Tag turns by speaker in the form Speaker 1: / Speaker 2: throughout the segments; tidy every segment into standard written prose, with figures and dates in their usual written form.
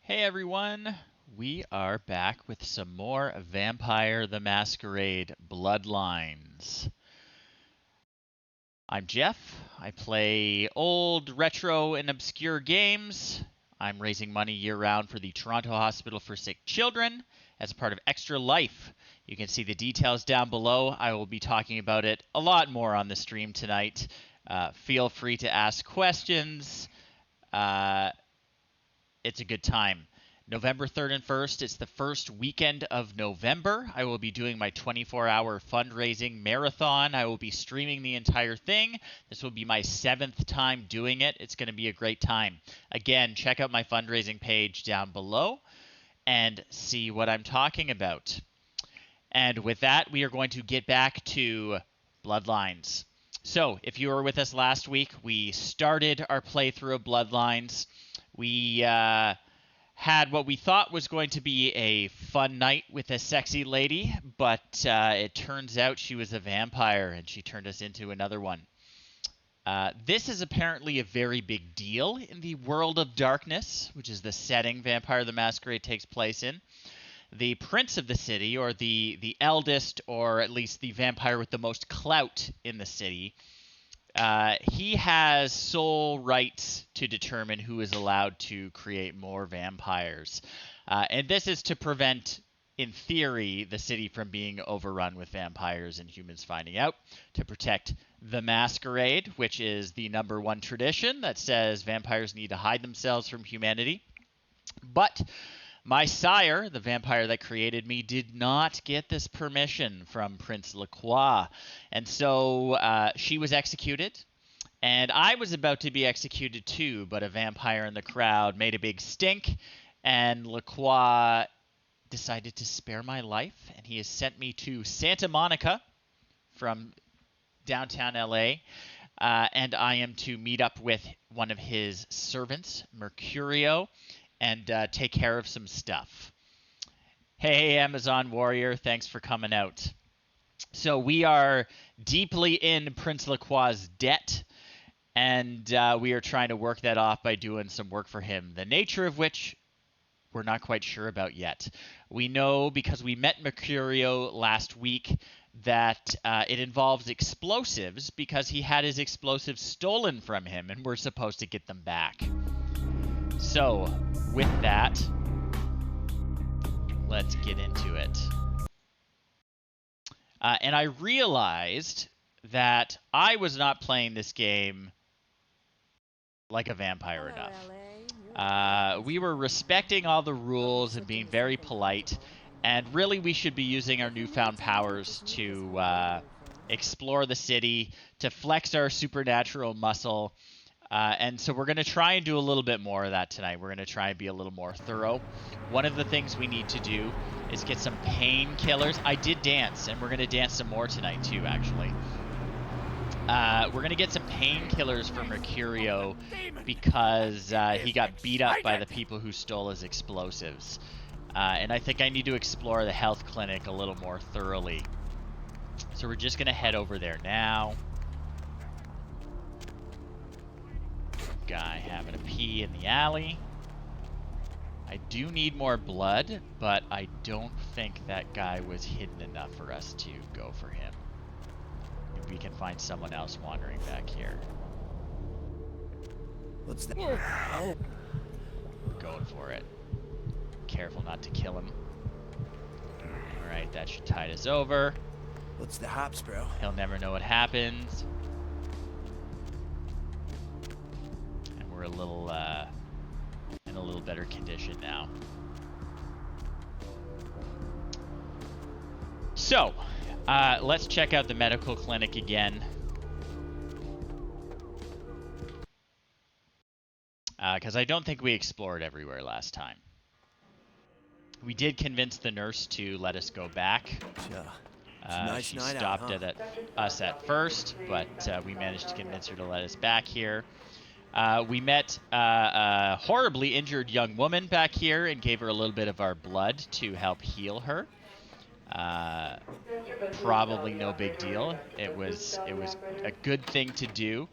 Speaker 1: Hey everyone, we are back with some more Vampire the Masquerade Bloodlines. I'm Jeff. I play old, retro, and obscure games. I'm raising money year-round for the Toronto Hospital for Sick Children as a part of Extra Life. You can see the details down below. I will be talking about it a lot more on the stream tonight. Feel free to ask questions. It's a good time. November 3rd and 1st, it's the first weekend of November. I will be doing my 24-hour fundraising marathon. I will be streaming the entire thing. This will be my 7th time doing it. It's going to be a great time. Again, check out my fundraising page down below and see what I'm talking about. And with that, we are going to get back to Bloodlines. So, if you were with us last week, we started our playthrough of Bloodlines. We had what we thought was going to be a fun night with a sexy lady, but it turns out she was a vampire, and she turned us into another one. This is apparently a very big deal in the world of darkness, which is the setting Vampire the Masquerade takes place in. The prince of the city, or the eldest, or at least the vampire with the most clout in the city, he has sole rights to determine who is allowed to create more vampires. And this is to prevent, in theory, the city from being overrun with vampires and humans finding out, to protect the masquerade, which is the #1 tradition that says vampires need to hide themselves from humanity. But my sire, the vampire that created me, did not get this permission from Prince Lacroix. And so she was executed. And I was about to be executed too, but a vampire in the crowd made a big stink. And Lacroix decided to spare my life. And he has sent me to Santa Monica from downtown LA. And I am to meet up with one of his servants, Mercurio, and take care of some stuff. Hey, Amazon Warrior, thanks for coming out. So we are deeply in Prince Lacroix's debt, and we are trying to work that off by doing some work for him, the nature of which we're not quite sure about yet. We know, because we met Mercurio last week, that it involves explosives, because he had his explosives stolen from him, and we're supposed to get them back. So, with that, let's get into it. And I realized that I was not playing this game like a vampire enough. We were respecting all the rules and being very polite, and really we should be using our newfound powers to explore the city, to flex our supernatural muscle. And so we're going to try and do a little bit more of that tonight. We're going to try and be a little more thorough. One of the things we need to do is get some painkillers. I did dance, and we're going to dance some more tonight too, actually. We're going to get some painkillers for Mercurio because he got beat up by the people who stole his explosives. And I think I need to explore the health clinic a little more thoroughly. So we're just going to head over there now. Guy having a pee in the alley. I do need more blood, but I don't think that guy was hidden enough for us to go for him. Maybe we can find someone else wandering back here.
Speaker 2: What's that?
Speaker 1: We're going for it. Careful not to kill him. Alright, that should tide us over.
Speaker 2: What's the hops, bro?
Speaker 1: He'll never know what happens. We're a little in a little better condition now. So, let's check out the medical clinic again. Because I don't think we explored everywhere last time. We did convince the nurse to let us go back.
Speaker 2: Nice
Speaker 1: she
Speaker 2: night
Speaker 1: stopped
Speaker 2: out, huh?
Speaker 1: at us at first, but we managed to convince her to let us back here. We met a horribly injured young woman back here and gave her a little bit of our blood to help heal her. Probably no big deal. It was a good thing to do.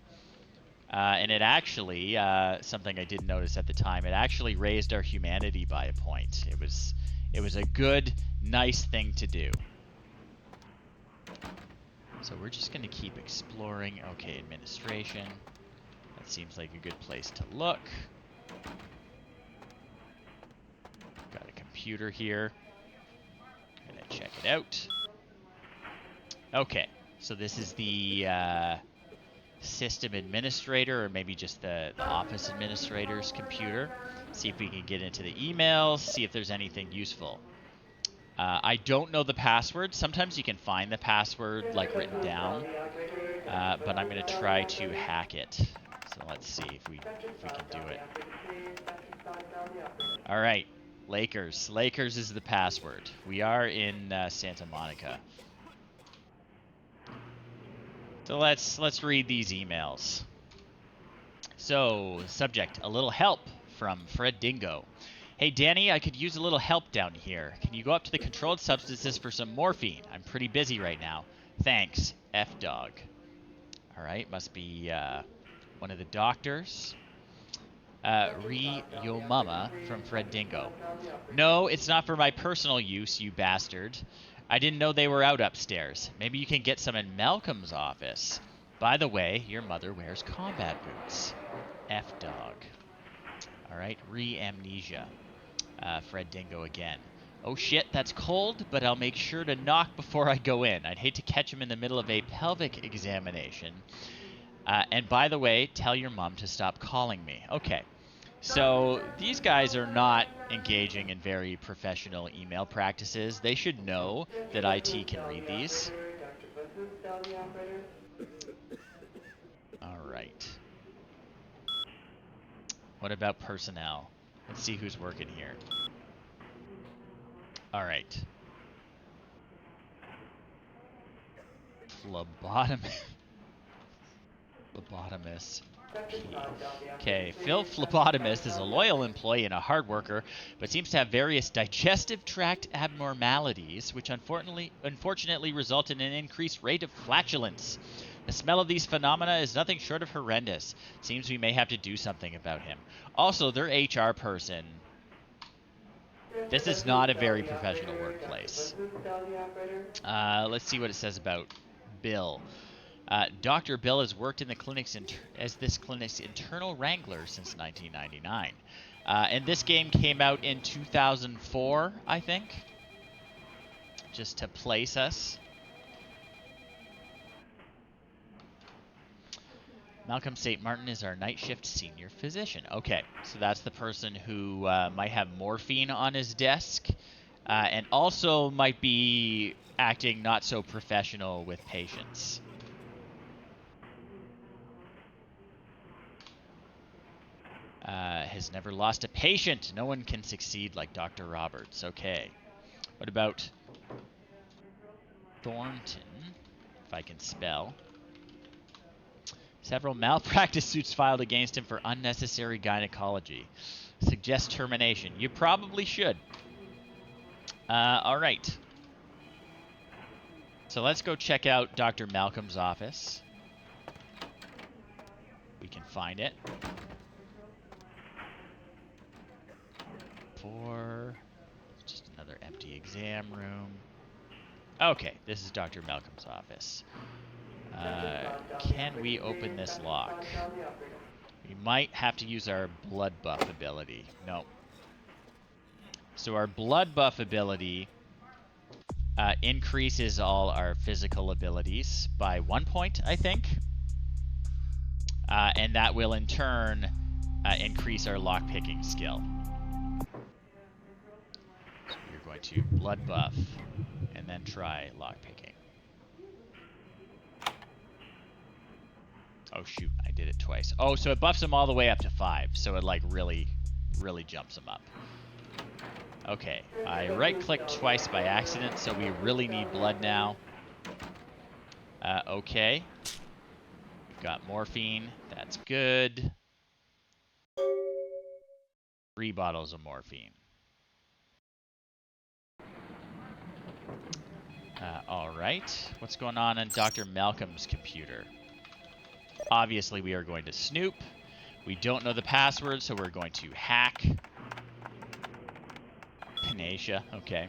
Speaker 1: And it actually, something I didn't notice at the time, it actually raised our humanity by a point. It was a good, nice thing to do. So we're just going to keep exploring. Okay, administration. That seems like a good place to look. Got a computer here. Gonna check it out. Okay, so this is the system administrator, or maybe just the office administrator's computer. See if we can get into the emails, see if there's anything useful. I don't know the password. Sometimes you can find the password like written down, but I'm going to try to hack it. So let's see if we can do it. All right, Lakers. Lakers is the password. We are in Santa Monica. So let's read these emails. So, subject, a little help from Fred Dingo. Hey Danny, I could use a little help down here. Can you go up to the controlled substances for some morphine? I'm pretty busy right now. Thanks, F-Dog. Alright, must be one of the doctors. Yo mama from Fred Dingo. No, it's not for my personal use, you bastard. I didn't know they were out upstairs. Maybe you can get some in Malcolm's office. By the way, your mother wears combat boots. F-Dog. Alright, amnesia. Fred Dingo again. Oh shit, that's cold, but I'll make sure to knock before I go in. I'd hate to catch him in the middle of a pelvic examination. And by the way, tell your mom to stop calling me. Okay. So these guys are not engaging in very professional email practices. They should know that IT can read these. All right. What about personnel? Let's see who's working here. All right. Phlebotomist. Okay, Phil Phlebotomist is a loyal employee and a hard worker, but seems to have various digestive tract abnormalities, which unfortunately result in an increased rate of flatulence. The smell of these phenomena is nothing short of horrendous. Seems we may have to do something about him. Also, their HR person. This is not a very professional workplace. Let's see what it says about Bill. Dr. Bill has worked in the clinic's as this clinic's internal wrangler since 1999. And this game came out in 2004, I think, just to place us. Malcolm St. Martin is our night shift senior physician. Okay, so that's the person who might have morphine on his desk and also might be acting not so professional with patients. Has never lost a patient. No one can succeed like Dr. Roberts. Okay. What about Thornton, if I can spell? Several malpractice suits filed against him for unnecessary gynecology. Suggest termination. You probably should. All right. So let's go check out Dr. Malcolm's office. We can find it. Just another empty exam room. Okay, this is Dr. Malcolm's office. Can we open this lock? We might have to use our blood buff ability. No. So our blood buff ability increases all our physical abilities by 1 point, I think. And that will in turn increase our lockpicking skill. So we're going to blood buff and then try lockpicking. Oh shoot, I did it twice. Oh, so it buffs him all the way up to 5. So it like really jumps him up. Okay, I right-clicked twice by accident, so we really need blood now. Okay. We've got morphine. That's good. 3 bottles of morphine. All right. What's going on Dr. Malcolm's computer? Obviously, we are going to snoop. We don't know the password, so we're going to hack. Panasia, okay.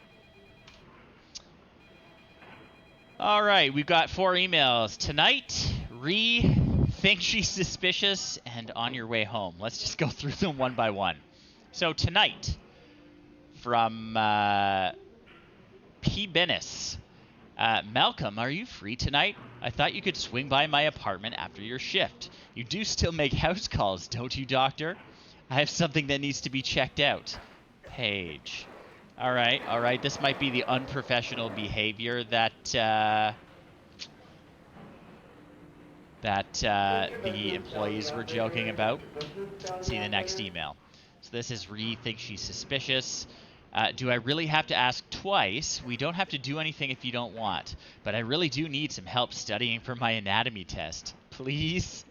Speaker 1: All right, we've got 4 emails. Tonight, Ree thinks she's suspicious and on your way home. Let's just go through them one by one. So tonight, from P. Bennis. Malcolm, are you free tonight? I thought you could swing by my apartment after your shift. You do still make house calls, don't you, doctor? I have something that needs to be checked out. Paige. All right. This might be the unprofessional behavior that the employees were joking about. See the next email. So this is Ree thinks she's suspicious. Do I really have to ask twice? We don't have to do anything if you don't want, but I really do need some help studying for my anatomy test. Please?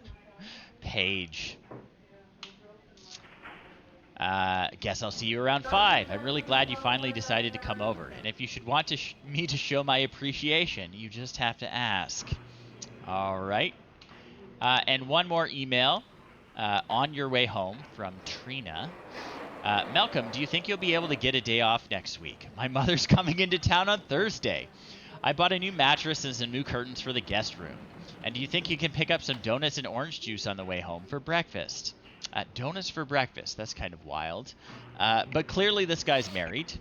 Speaker 1: Paige. Guess I'll see you around 5. I'm really glad you finally decided to come over, and if you should want me to show my appreciation, you just have to ask. All right. And one more email on your way home from Trina. Malcolm, do you think you'll be able to get a day off next week? My mother's coming into town on Thursday. I bought a new mattress and some new curtains for the guest room. And do you think you can pick up some donuts and orange juice on the way home for breakfast? Donuts for breakfast. That's kind of wild. But clearly this guy's married.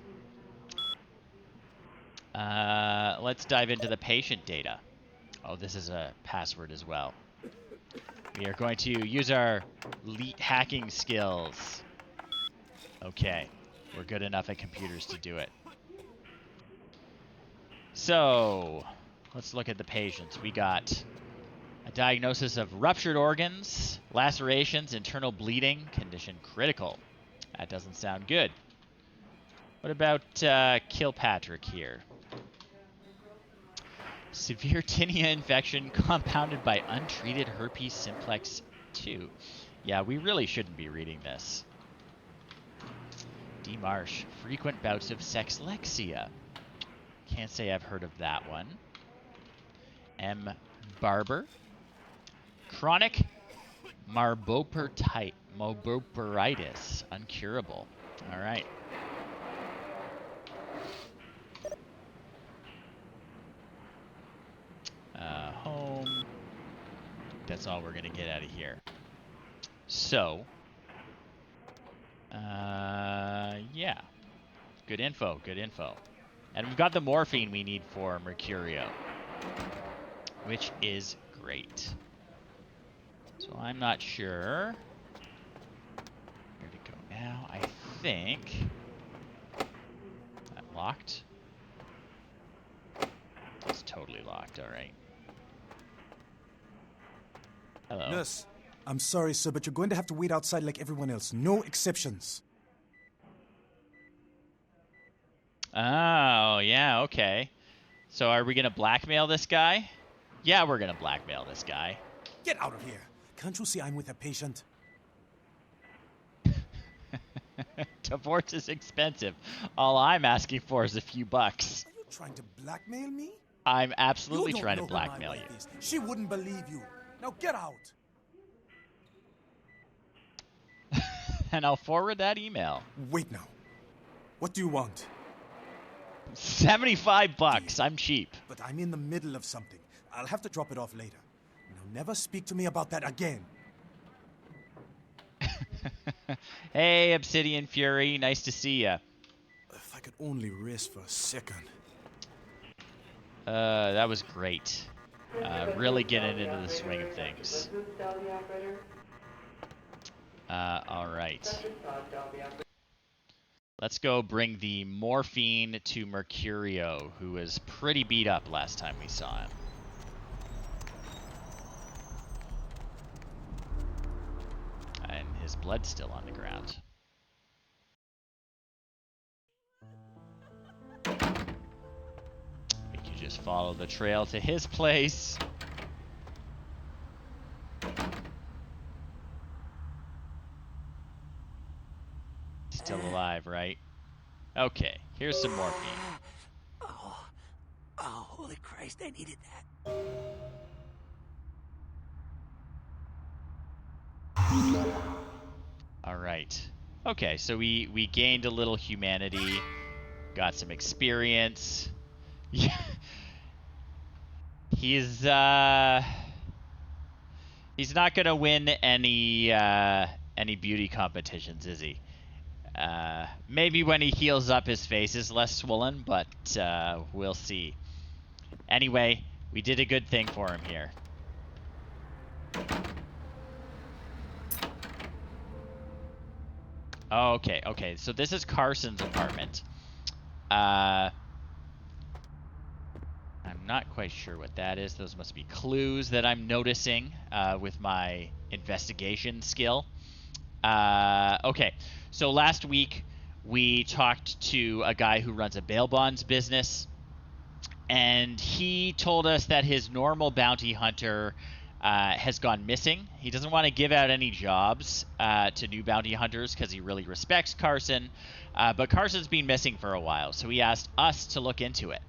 Speaker 1: Let's dive into the patient data. Oh, this is a password as well. We are going to use our elite hacking skills. Okay, we're good enough at computers to do it. So, let's look at the patients. We got a diagnosis of ruptured organs, lacerations, internal bleeding, condition critical. That doesn't sound good. What about Kilpatrick here? Severe tinea infection compounded by untreated herpes simplex 2. Yeah, we really shouldn't be reading this. D. Marsh, frequent bouts of sexlexia. Can't say I've heard of that one. M. Barber, chronic marboperitis, uncurable. All right. Home. That's all we're gonna get out of here. So, yeah. Good info, good info. And we've got the morphine we need for Mercurio, which is great. So I'm not sure where to go now. I think that locked. It's totally locked, all right. Hello.
Speaker 3: Nurse, I'm sorry, sir, but you're going to have to wait outside like everyone else. No exceptions.
Speaker 1: Oh, yeah, okay. So are we going to blackmail this guy? Yeah, we're going to blackmail this guy.
Speaker 3: Get out of here. Can't you see I'm with a patient?
Speaker 1: Divorce is expensive. All I'm asking for is a few bucks.
Speaker 3: Are you trying to blackmail me?
Speaker 1: I'm absolutely trying to blackmail you.
Speaker 3: She wouldn't believe you. Now get out.
Speaker 1: And I'll forward that email.
Speaker 3: Wait now. What do you want?
Speaker 1: 75 bucks. I'm cheap.
Speaker 3: But I'm in the middle of something. I'll have to drop it off later. Now never speak to me about that again.
Speaker 1: Hey, Obsidian Fury. Nice to see ya.
Speaker 3: If I could only rest for a second.
Speaker 1: That was great. Really getting into the swing of things. All right. Let's go bring the morphine to Mercurio, who was pretty beat up last time we saw him. And his blood's still on the ground. We could just follow the trail to his place. Still alive, right? Okay, here's some morphine.
Speaker 2: Oh, holy Christ, I needed that.
Speaker 1: All right. Okay, so we gained a little humanity, got some experience. Yeah. He's not gonna win any beauty competitions, is he? Maybe when he heals up, his face is less swollen, but we'll see. Anyway, we did a good thing for him here. Oh, okay. So this is Carson's apartment. I'm not quite sure what that is. Those must be clues that I'm noticing with my investigation skill. Okay, so last week we talked to a guy who runs a bail bonds business, and he told us that his normal bounty hunter has gone missing. He doesn't want to give out any jobs to new bounty hunters because he really respects Carson, but Carson's been missing for a while, so he asked us to look into it.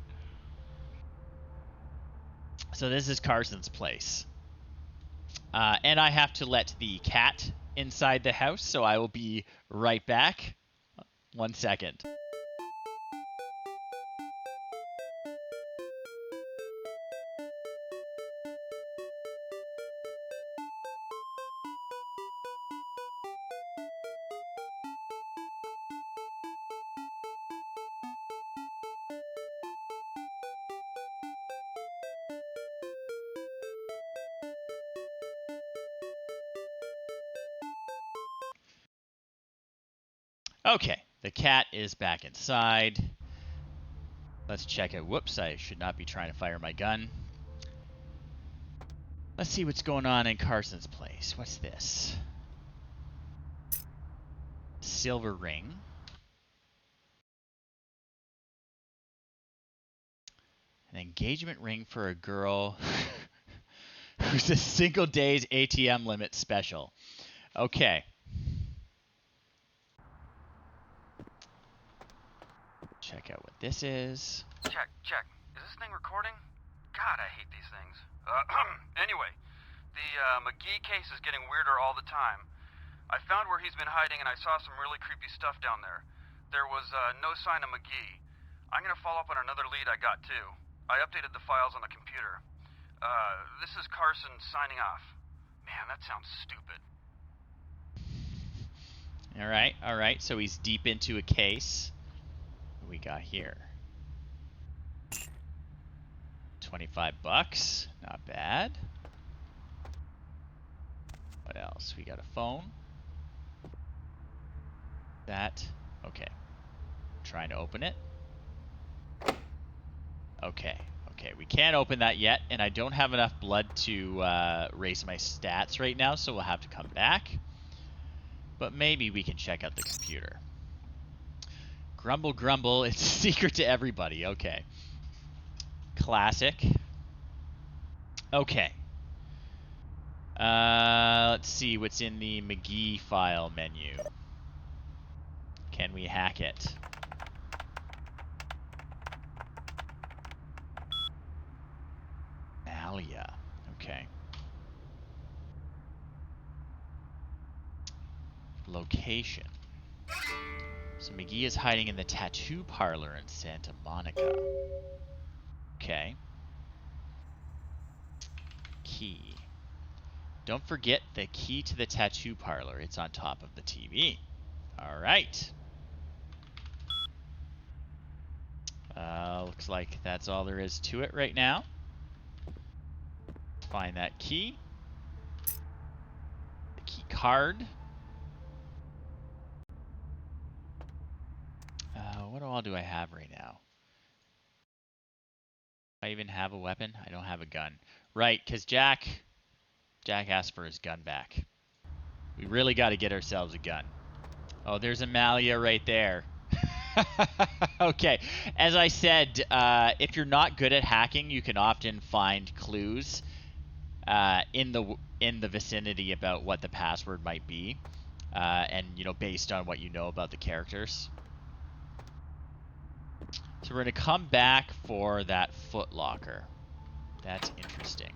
Speaker 1: So this is Carson's place. And I have to let the cat inside the house, so I will be right back. 1 second. Okay, the cat is back inside. Let's check it. Whoops, I should not be trying to fire my gun. Let's see what's going on in Carson's place. What's this? Silver ring. An engagement ring for a girl who's a single day's ATM limit special. Okay. Check out what this is.
Speaker 4: Check. Is this thing recording? God, I hate these things. Anyway, the McGee case is getting weirder all the time. I found where he's been hiding, and I saw some really creepy stuff down there. There was no sign of McGee. I'm gonna follow up on another lead I got, too. I updated the files on the computer. This is Carson signing off. Man, that sounds stupid.
Speaker 1: All right. So he's deep into a case. What we got here? $25. Not bad. What else? We got a phone. That. Okay. Trying to open it. Okay. We can't open that yet, and I don't have enough blood to raise my stats right now, so we'll have to come back. But maybe we can check out the computer. Grumble, it's a secret to everybody. Okay. Classic. Okay. Let's see what's in the McGee file menu. Can we hack it? Malia. Okay. Location. So McGee is hiding in the tattoo parlor in Santa Monica. Okay. Key. Don't forget the key to the tattoo parlor. It's on top of the TV. All right. Looks like that's all there is to it right now. Find that key. The key card. What all do I have right now? Do I even have a weapon? I don't have a gun. Right, because Jack asked for his gun back. We really got to get ourselves a gun. Oh, there's Amalia right there. Okay, as I said, if you're not good at hacking, you can often find clues in the vicinity about what the password might be, and based on what you know about the characters. So we're gonna come back for that Foot Locker. That's interesting.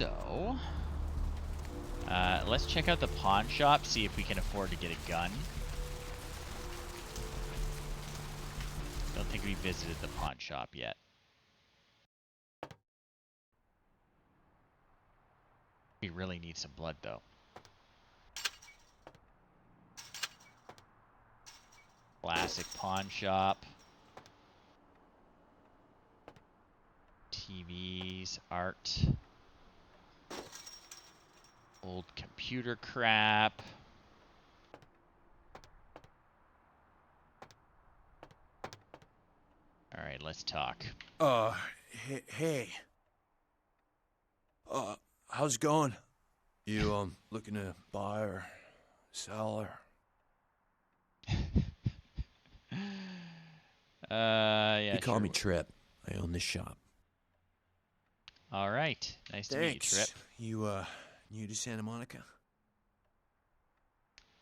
Speaker 1: So, let's check out the pawn shop, see if we can afford to get a gun. Don't think we visited the pawn shop yet. We really need some blood, though. Classic pawn shop. TVs, art. Old computer crap. All right, let's talk.
Speaker 2: Hey. How's it going? You, looking to buy or sell or...
Speaker 1: Yeah,
Speaker 2: You call
Speaker 1: sure.
Speaker 2: me Trip. I own this shop.
Speaker 1: All right. Nice to meet you, Trip.
Speaker 2: You, new to Santa Monica?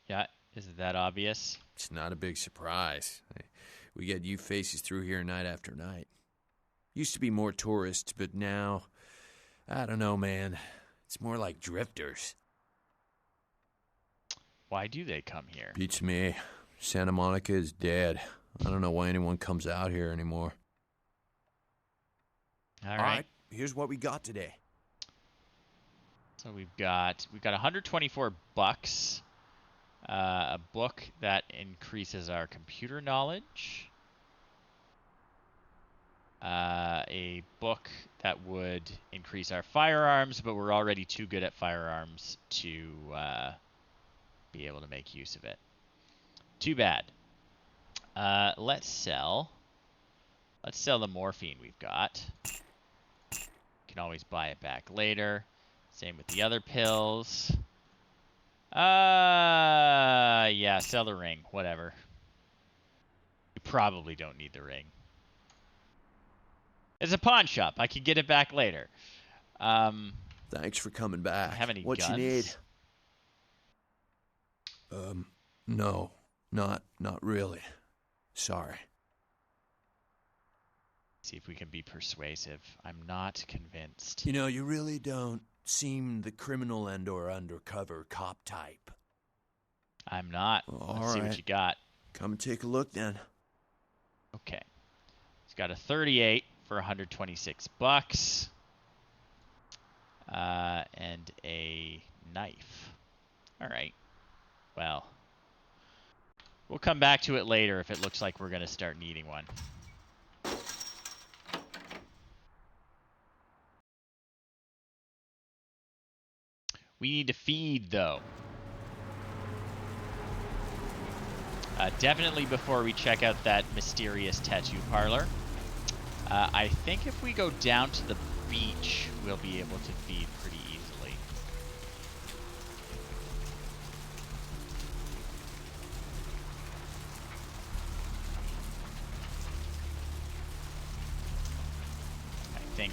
Speaker 1: Yeah, isn't that obvious?
Speaker 2: It's not a big surprise. We get you faces through here night after night. Used to be more tourists, but now, I don't know, man. It's more like drifters.
Speaker 1: Why do they come here?
Speaker 2: Beats me. Santa Monica is dead. I don't know why anyone comes out here anymore.
Speaker 1: All right.
Speaker 2: Here's what we got today.
Speaker 1: So we've got $124. A book that increases our computer knowledge. A book that would increase our firearms, but we're already too good at firearms to be able to make use of it. Too bad. Let's sell the morphine we've got. Can always buy it back later. Same with the other pills. Yeah, sell the ring. Whatever. You probably don't need the ring. It's a pawn shop. I can get it back later.
Speaker 2: Thanks for coming back.
Speaker 1: Have any
Speaker 2: what
Speaker 1: guns?
Speaker 2: you need? No. Not really. Sorry.
Speaker 1: See if we can be persuasive. I'm not convinced.
Speaker 2: You know, you really don't seem the criminal and or undercover cop type.
Speaker 1: I'm not. Let's see what you got.
Speaker 2: Come and take a look then.
Speaker 1: Okay. He's got a 38 for $126. And a knife. All right. Well, we'll come back to it later if it looks like we're going to start needing one. We need to feed, though. Definitely before we check out that mysterious tattoo parlor. I think if we go down to the beach, we'll be able to feed pretty easily.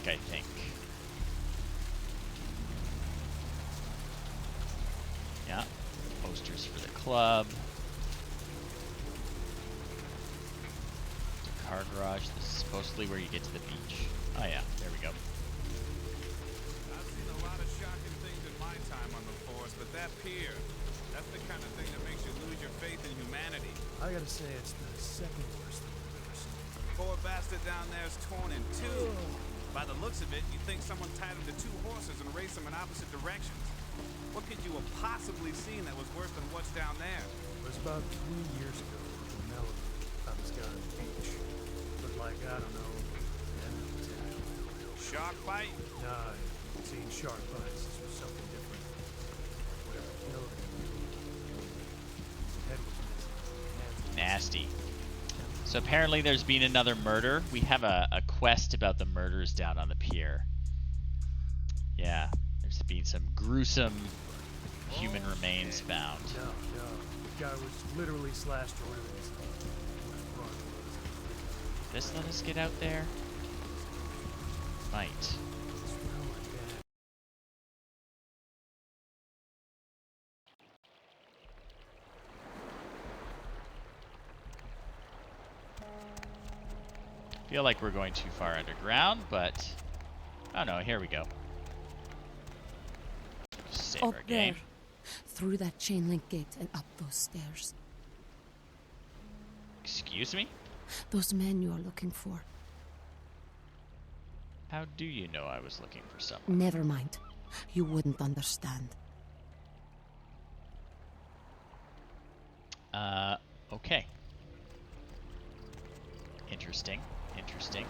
Speaker 1: I think. Yeah. Posters for the club. The car garage. This is supposedly where you get to the beach. Oh yeah, there we go.
Speaker 5: I've seen a lot of shocking things in my time on the force, but that pier, that's the kind of thing that makes you lose your faith in humanity.
Speaker 3: I gotta say, it's the second worst thing I've ever seen.
Speaker 5: Poor bastard down there is torn in two. By the looks of it, you think someone tied him to two horses and raced them in opposite directions. What could you have possibly seen that was worse than what's down there?
Speaker 3: It was about 3 years ago in Melbourne. Found this guy on the beach. Looked like, I don't know, animal attack.
Speaker 5: Shark bite?
Speaker 3: Nah, I'd seen shark bites. This was something different. Whatever killed him. His head was missing. Hands were
Speaker 1: Nasty. So apparently there's been another murder. We have a quest about the murders down on the pier. Yeah, there's been some gruesome human remains found.
Speaker 3: No. The guy was literally slashed to ruins.
Speaker 1: This let us get out there? Might. Feel like we're going too far underground, but oh no, here we go. save
Speaker 6: Up
Speaker 1: our
Speaker 6: there.
Speaker 1: game.
Speaker 6: Through that chain link gate and up those stairs.
Speaker 1: Excuse me?
Speaker 6: Those men you are looking for.
Speaker 1: How do you know I was looking for someone?
Speaker 6: Never mind. You wouldn't understand.
Speaker 1: Okay. Interesting. Interesting.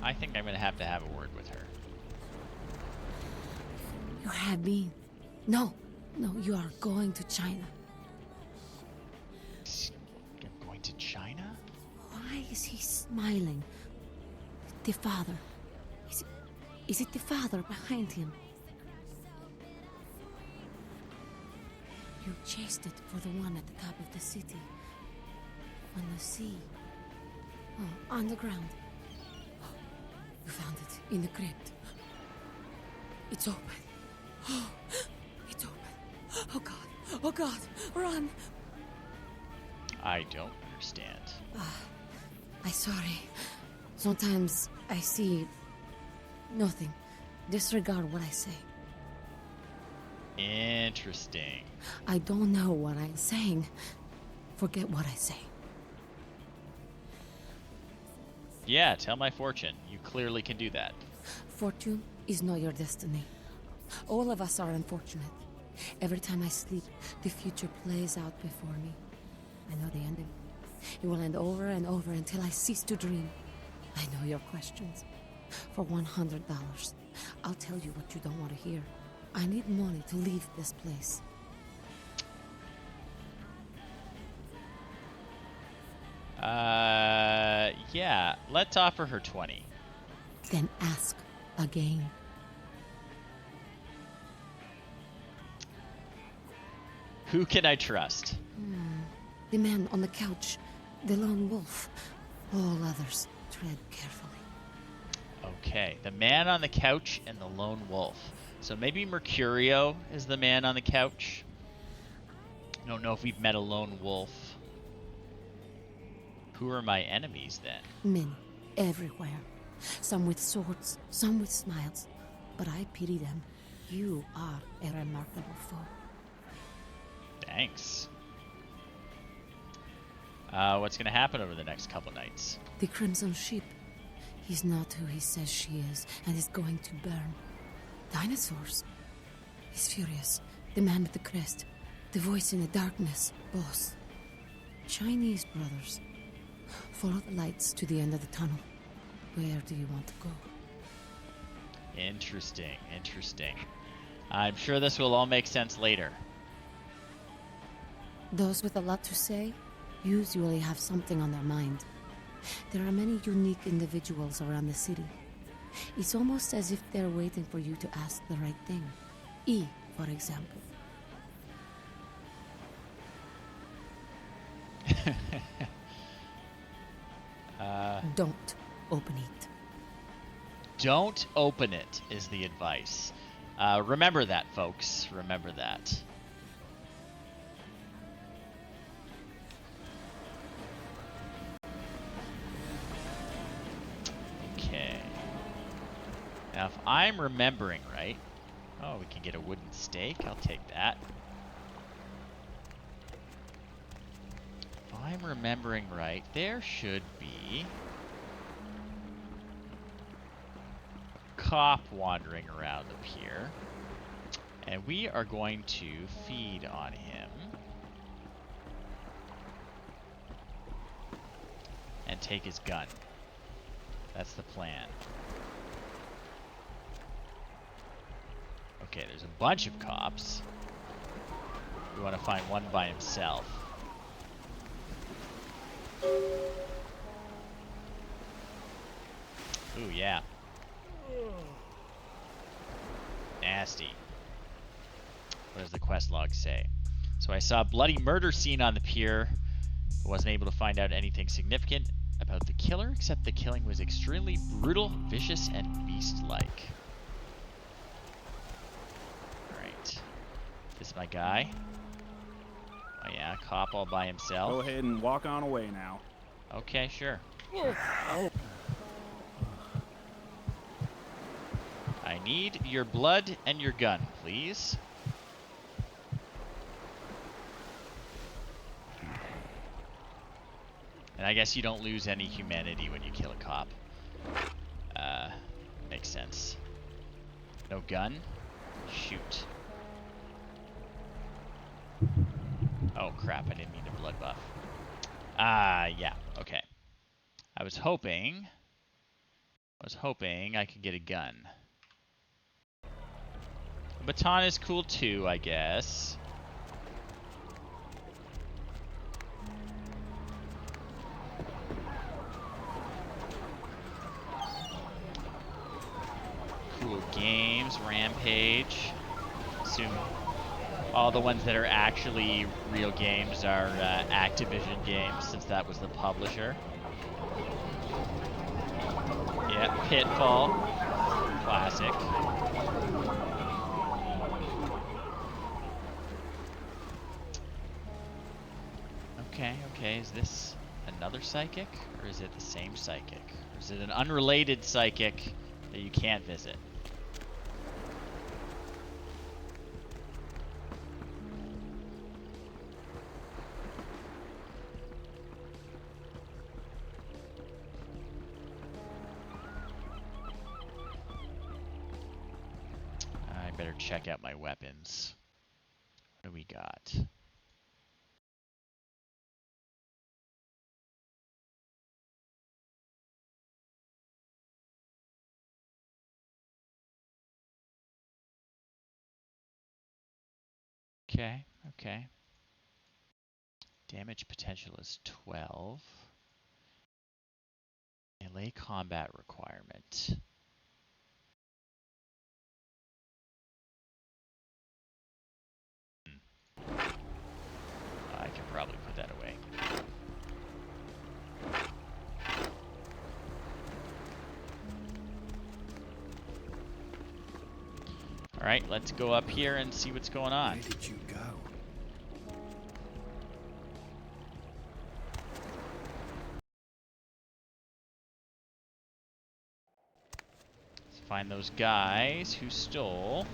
Speaker 1: I think I'm gonna have to have a word with her.
Speaker 6: You have been. No, you are going to China.
Speaker 1: I'm going to China?
Speaker 6: Why is he smiling? The father. Is it the father behind him? You chased it for the one at the top of the city. On the sea. Oh, on the ground. Oh, you found it in the crypt. It's open. Oh, it's open. Oh God. Oh God. Run.
Speaker 1: I don't understand.
Speaker 6: I'm sorry. Sometimes I see nothing. Disregard what I say.
Speaker 1: Interesting.
Speaker 6: I don't know what I'm saying. Forget what I say.
Speaker 1: Yeah, tell my fortune. You clearly can do that.
Speaker 6: Fortune is not your destiny. All of us are unfortunate. Every time I sleep, the future plays out before me. I know the ending. It will end over and over until I cease to dream. I know your questions. For $100, I'll tell you what you don't want to hear. I need money to leave this place.
Speaker 1: Yeah, let's offer her 20.
Speaker 6: Then ask again.
Speaker 1: Who can I trust?
Speaker 6: The man on the couch, the lone wolf. All others, tread carefully.
Speaker 1: Okay, the man on the couch and the lone wolf. So maybe Mercurio is the man on the couch. I don't know if we've met a lone wolf. Who are my enemies then?
Speaker 6: Many, everywhere. Some with swords, some with smiles. But I pity them. You are a remarkable foe.
Speaker 1: Thanks. What's gonna happen over the next couple nights?
Speaker 6: The Crimson Ship. He's not who he says she is, and is going to burn. Dinosaurs. He's furious. The man with the crest. The voice in the darkness. Boss. Chinese brothers. Follow the lights to the end of the tunnel. Where do you want to go?
Speaker 1: Interesting, interesting. I'm sure this will all make sense later.
Speaker 6: Those with a lot to say usually have something on their mind. There are many unique individuals around the city. It's almost as if they're waiting for you to ask the right thing. E, for example. Don't open it.
Speaker 1: Don't open it is the advice. Remember that, folks. Remember that. Okay. Now, if I'm remembering right... Oh, we can get a wooden stake. I'll take that. If I'm remembering right, there should be... cop wandering around up here, and we are going to feed on him and take his gun. That's the plan. Okay, there's a bunch of cops. We want to find one by himself. Ooh, yeah. Nasty. What does the quest log say? So I saw a bloody murder scene on the pier, but wasn't able to find out anything significant about the killer, except the killing was extremely brutal, vicious, and beast-like. Alright. This my guy? Oh yeah, cop all by himself.
Speaker 5: Go ahead and walk on away now.
Speaker 1: Okay, sure. I need your blood and your gun, please. And I guess you don't lose any humanity when you kill a cop. Makes sense. No gun? Shoot. Oh crap, I didn't need a blood buff. Yeah, okay. I was hoping I could get a gun. A baton is cool too, I guess. Cool games, Rampage. Assume all the ones that are actually real games are Activision games, since that was the publisher. Yeah, Pitfall. Classic. Okay, is this another psychic? Or is it the same psychic? Or is it an unrelated psychic that you can't visit? I better check out my weapons. What do we got? Okay. Damage potential is 12. Melee combat requirement. I can probably put that away. Alright, let's go up here and see what's going on.
Speaker 3: Where did you go?
Speaker 1: Let's find those guys who stole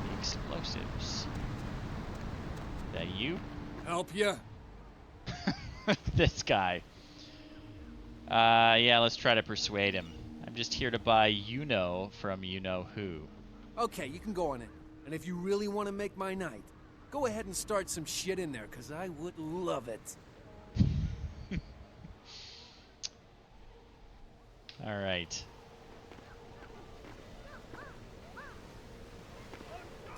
Speaker 1: the explosives. Is that you?
Speaker 3: Help ya?
Speaker 1: This guy. Yeah, let's try to persuade him. I'm just here to buy you-know from you-know-who.
Speaker 3: Okay, you can go on it. And if you really want to make my night, go ahead and start some shit in there, because I would love it.
Speaker 1: Alright.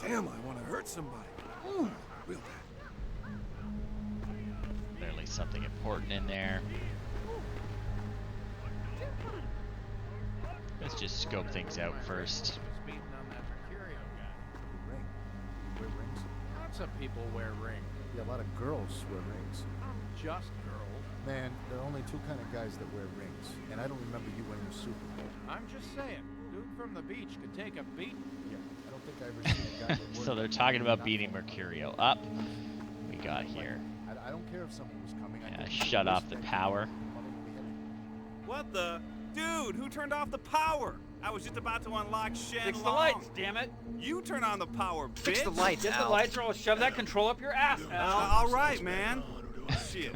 Speaker 3: Damn, I want to hurt somebody. Ooh, real bad.
Speaker 1: Clearly something important in there. Let's just scope things out first.
Speaker 7: Speeding on that Mercurio guy.
Speaker 8: Ring. Wear rings?
Speaker 7: Lots of people wear rings.
Speaker 8: Yeah, a lot of girls wear rings.
Speaker 7: Just girls.
Speaker 8: Man, there are only two kind of guys that wear rings, and I don't remember you wearing a Super Bowl.
Speaker 7: I'm just saying, dude from the beach could take a beat.
Speaker 8: Yeah, I don't think I ever seen a guy that wore
Speaker 1: So they're talking about beating Mercurio up. We got here.
Speaker 8: I don't care if someone was coming.
Speaker 1: Yeah, shut off the power.
Speaker 5: What the? Dude, who turned off the power? I was just about to unlock Shen
Speaker 9: Fix the
Speaker 5: Long.
Speaker 9: lights, damn it!
Speaker 5: You turn on the power, bitch.
Speaker 9: Fix the lights, get the lights, or I'll shove that control up your ass, Al.
Speaker 5: All right, man. Shit.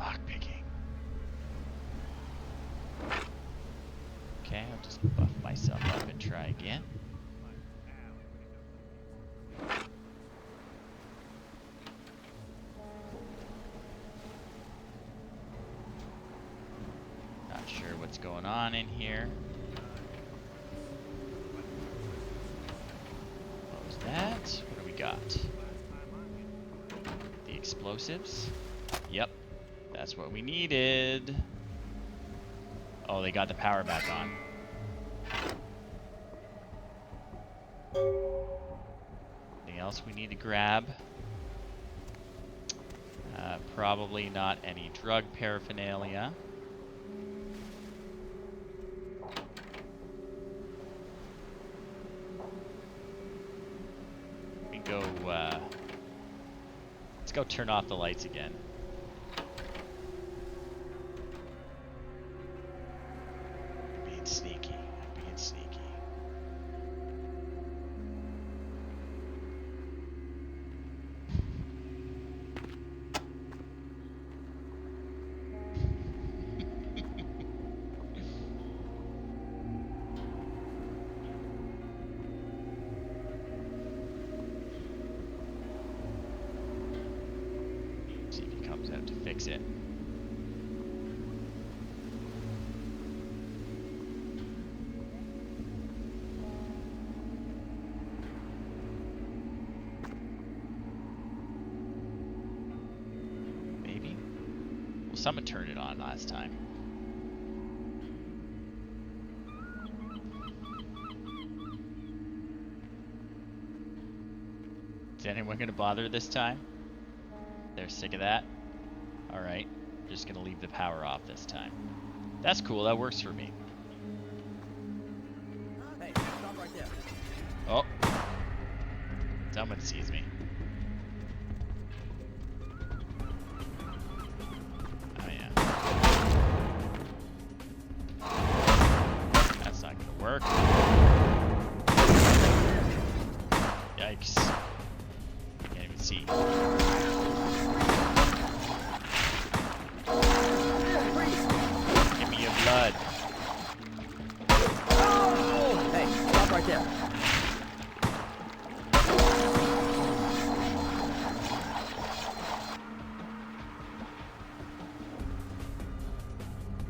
Speaker 1: Lockpicking. Okay, I'll just buff myself up and try again. Not sure what's going on in here. What was that? What do we got? The explosives? Yep, that's what we needed. Oh, they got the power back on. Anything else we need to grab? Probably not any drug paraphernalia. We go go turn off the lights again. I'm being sneaky. I'm being sneaky. See if he comes out to fix it. Maybe? Well, someone turned it on last time. Is anyone going to bother this time? They're sick of that? Alright. Just going to leave the power off this time. That's cool. That works for me.
Speaker 10: Hey, stop right there.
Speaker 1: Oh. Someone sees me. Oh, yeah. That's not going to work. Yikes. Can't even see. Give me your blood.
Speaker 10: Hey, stop right there.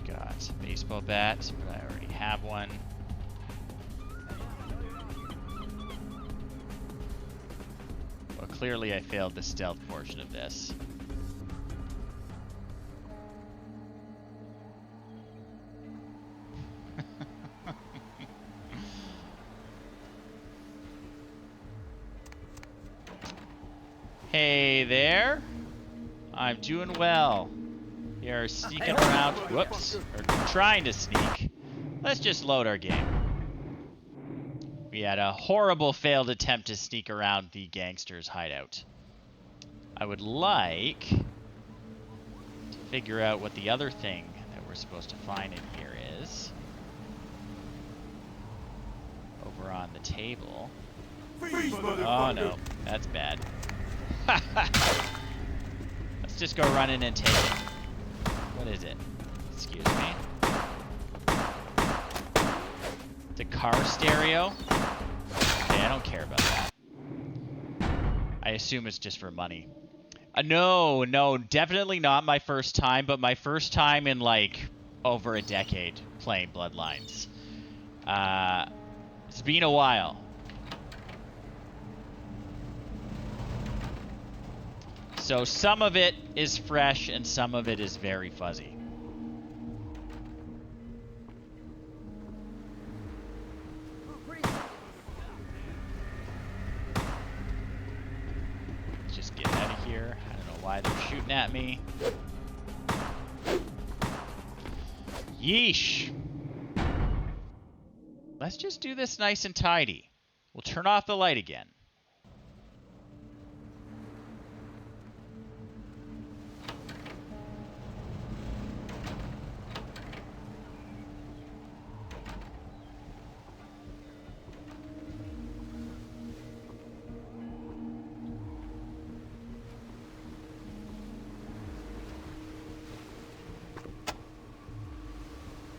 Speaker 1: Got a baseball bat, but I already have one. Well, clearly I failed the stealth portion of this. Hey there. I'm doing well. We are sneaking around. Whoops. Or trying to sneak. Let's just load our game. We had a horrible failed attempt to sneak around the gangsters' hideout. I would like to figure out what the other thing that we're supposed to find in here is. Over on the table. Oh no, that's bad. Let's just go run in and take it. What is it? Excuse me. It's a car stereo? Okay, I don't care about that. I assume it's just for money. No, definitely not my first time, but my first time in like over a decade playing Bloodlines. It's been a while. So some of it is fresh and some of it is very fuzzy. Let's just get out of here. I don't know why they're shooting at me. Yeesh. Let's just do this nice and tidy. We'll turn off the light again.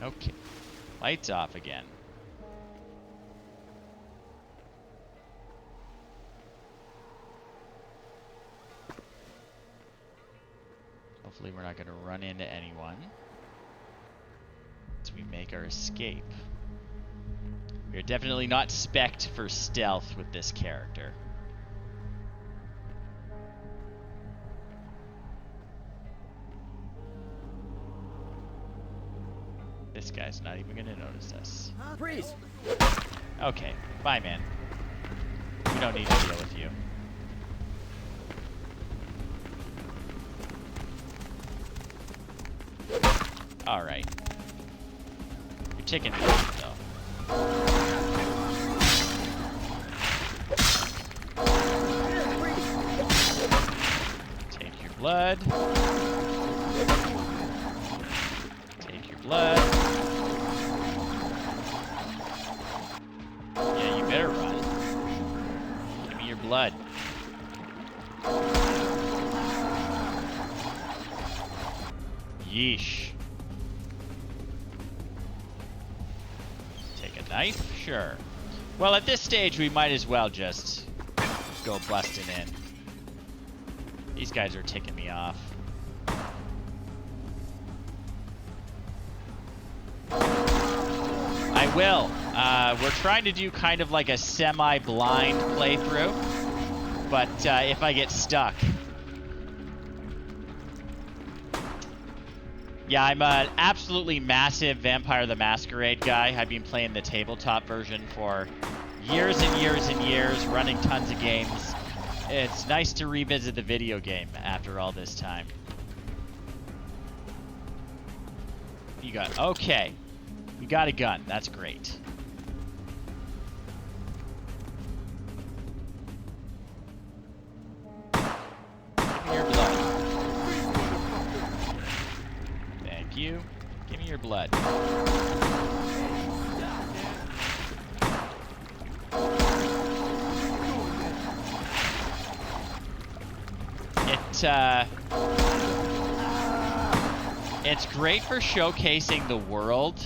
Speaker 1: Okay. Lights off again. Hopefully we're not going to run into anyone as we make our escape. We are definitely not spec'd for stealth with this character. This guy's not even gonna notice us.
Speaker 10: Freeze!
Speaker 1: Okay, bye, man. We don't need to deal with you. Alright. You're ticking me off, though. Take blood. Take your blood. Yeah, you better run. Give me your blood. Yeesh. Take a knife? Sure. Well, at this stage, we might as well just go busting in. These guys are ticking me off. I will. We're trying to do kind of like a semi-blind playthrough, but if I get stuck. Yeah, I'm an absolutely massive Vampire the Masquerade guy. I've been playing the tabletop version for years and years and years, running tons of games. It's nice to revisit the video game after all this time. You got, okay. You got a gun, that's great. Give me your blood. Thank you. Give me your blood. It's great for showcasing the world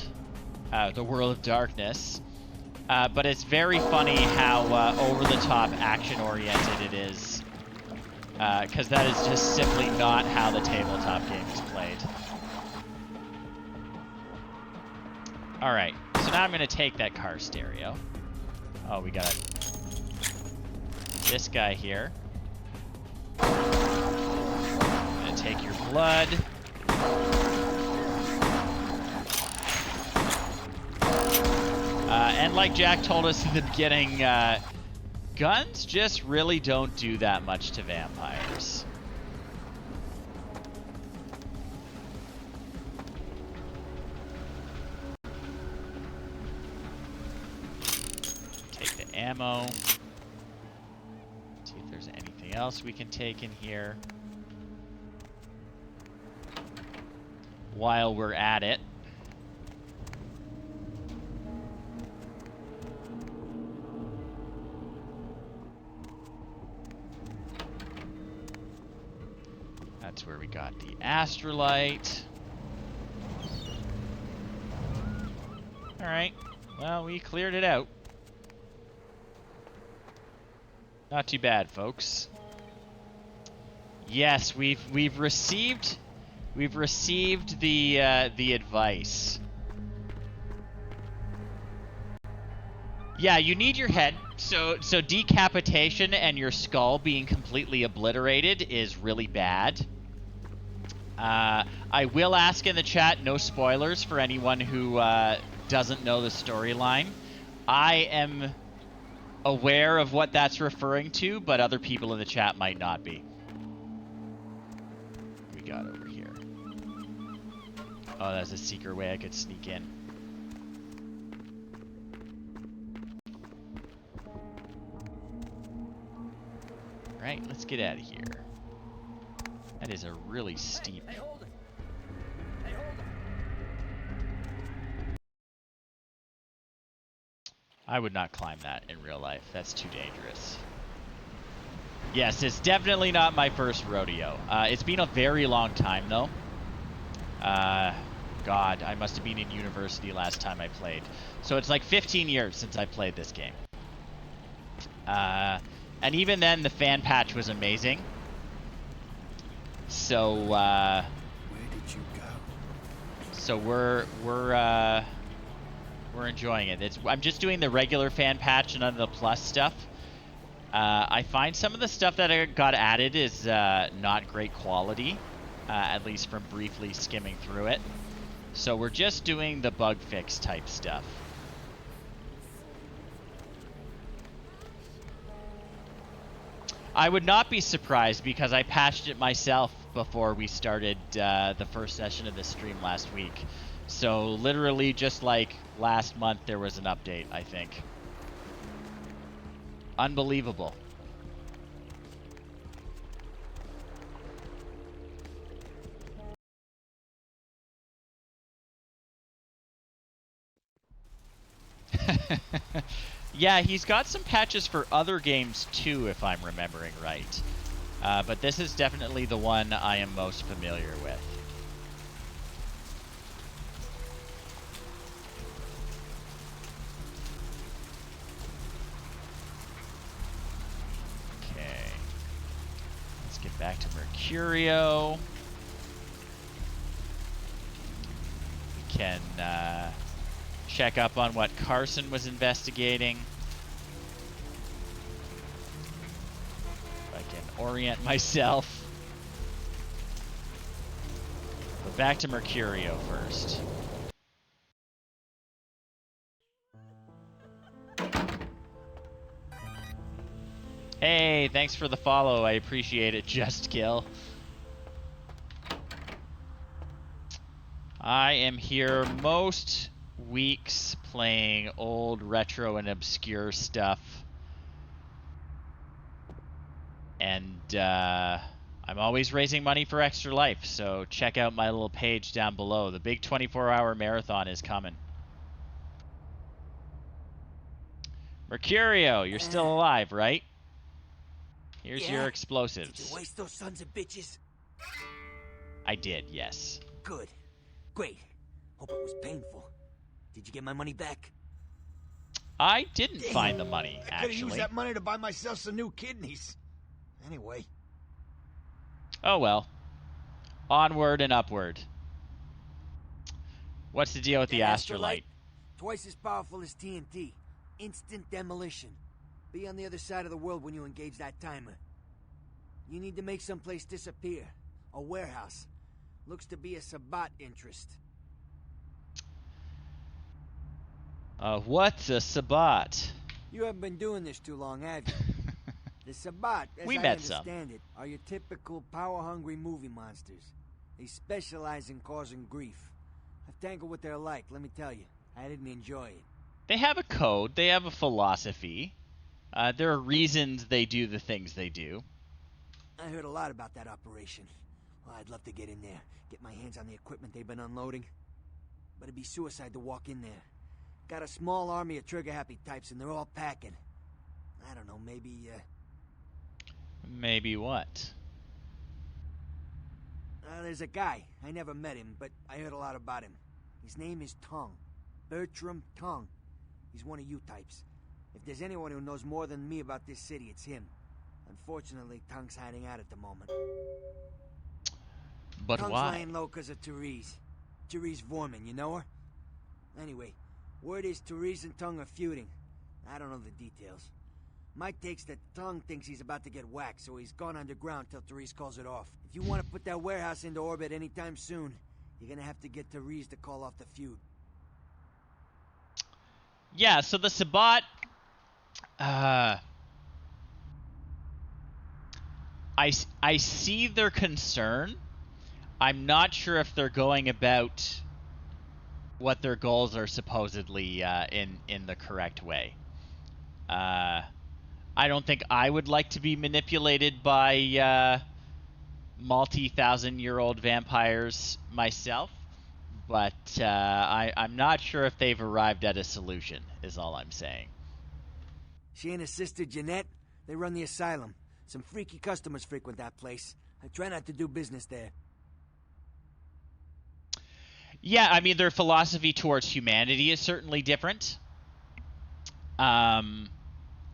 Speaker 1: of darkness, but it's very funny how over-the-top action-oriented it is, because that is just simply not how the tabletop game is played. Alright, so now I'm going to take that car stereo. Oh, we got this guy here. I'm going to take your blood. And like Jack told us in the beginning, guns just really don't do that much to vampires. Take the ammo. See if there's anything else we can take in here. While we're at it. That's where we got the astrolite. Alright. Well, we cleared it out. Not too bad, folks. Yes, we've received the advice. Yeah, you need your head. So decapitation and your skull being completely obliterated is really bad. I will ask in the chat, no spoilers for anyone who doesn't know the storyline. I am aware of what that's referring to, but other people in the chat might not be. What we got over here? Oh, that's a secret way I could sneak in. Right, let's get out of here. That is a really steep...
Speaker 10: Hey, hold it. Hey, hold it.
Speaker 1: I would not climb that in real life. That's too dangerous. Yes, it's definitely not my first rodeo. It's been a very long time, though. God, I must have been in university last time I played. So it's like 15 years since I played this game. And even then, the fan patch was amazing. So,
Speaker 8: Where did you go?
Speaker 1: So we're enjoying it. I'm just doing the regular fan patch and none of the plus stuff. I find some of the stuff that got added is not great quality, at least from briefly skimming through it. So we're just doing the bug fix type stuff. I would not be surprised because I patched it myself before we started the first session of this stream last week. So literally just like last month there was an update, I think. Unbelievable. Yeah, he's got some patches for other games too, if I'm remembering right. But this is definitely the one I am most familiar with. Okay. Let's get back to Mercurio. We can check up on what Carson was investigating. If I can orient myself. But back to Mercurio first. Hey, thanks for the follow. I appreciate it, Just Kill. I am here most weeks playing old retro and obscure stuff. And I'm always raising money for Extra Life, so check out my little page down below. The big 24-hour marathon is coming. Mercurio, you're still alive, right? Here's your explosives.
Speaker 10: Did you waste those sons of bitches?
Speaker 1: I did, yes.
Speaker 10: Good. Great. Hope it was painful. Did you get my money back?
Speaker 1: I didn't find the money,
Speaker 8: I could have used
Speaker 1: actually.
Speaker 8: that money to buy myself some new kidneys. Anyway.
Speaker 1: Oh well. Onward and upward. What's the deal with the astrolite?
Speaker 10: Twice as powerful as TNT. Instant demolition. Be on the other side of the world when you engage that timer. You need to make someplace disappear. A warehouse. Looks to be a Sabbat interest.
Speaker 1: What's a Sabbat?
Speaker 10: You haven't been doing this too long, have you? The Sabbat, as
Speaker 1: We
Speaker 10: I
Speaker 1: met some.
Speaker 10: understand it, are your typical power-hungry movie monsters. They specialize in causing grief. I've tangled with their like, let me tell you. I didn't enjoy it.
Speaker 1: They have a code. They have a philosophy. There are reasons they do the things they do.
Speaker 10: I heard a lot about that operation. Well, I'd love to get in there, get my hands on the equipment they've been unloading. But it'd be suicide to walk in there. Got a small army of trigger-happy types, and they're all packing. I don't know, maybe,
Speaker 1: Maybe what?
Speaker 10: There's a guy. I never met him, but I heard a lot about him. His name is Tongue. Bertram Tongue. He's one of you types. If there's anyone who knows more than me about this city, it's him. Unfortunately, Tongue's hiding out at the moment.
Speaker 1: But
Speaker 10: Tongue's
Speaker 1: why?
Speaker 10: laying low because of Therese. Therese Vorman, you know her? Anyway, word is Therese and Tongue are feuding. I don't know the details. My take's that Tongue thinks he's about to get whacked, so he's gone underground till Therese calls it off. If you want to put that warehouse into orbit anytime soon, you're gonna have to get Therese to call off the feud.
Speaker 1: Yeah, so the Sabbat... I see their concern. I'm not sure if they're going about what their goals are supposedly in the correct way. I don't think I would like to be manipulated by multi-thousand-year-old vampires myself, but I'm not sure if they've arrived at a solution, is all I'm saying.
Speaker 10: She and her sister Jeanette, they run the asylum. Some freaky customers frequent that place. I try not to do business there.
Speaker 1: Yeah, I mean, their philosophy towards humanity is certainly different.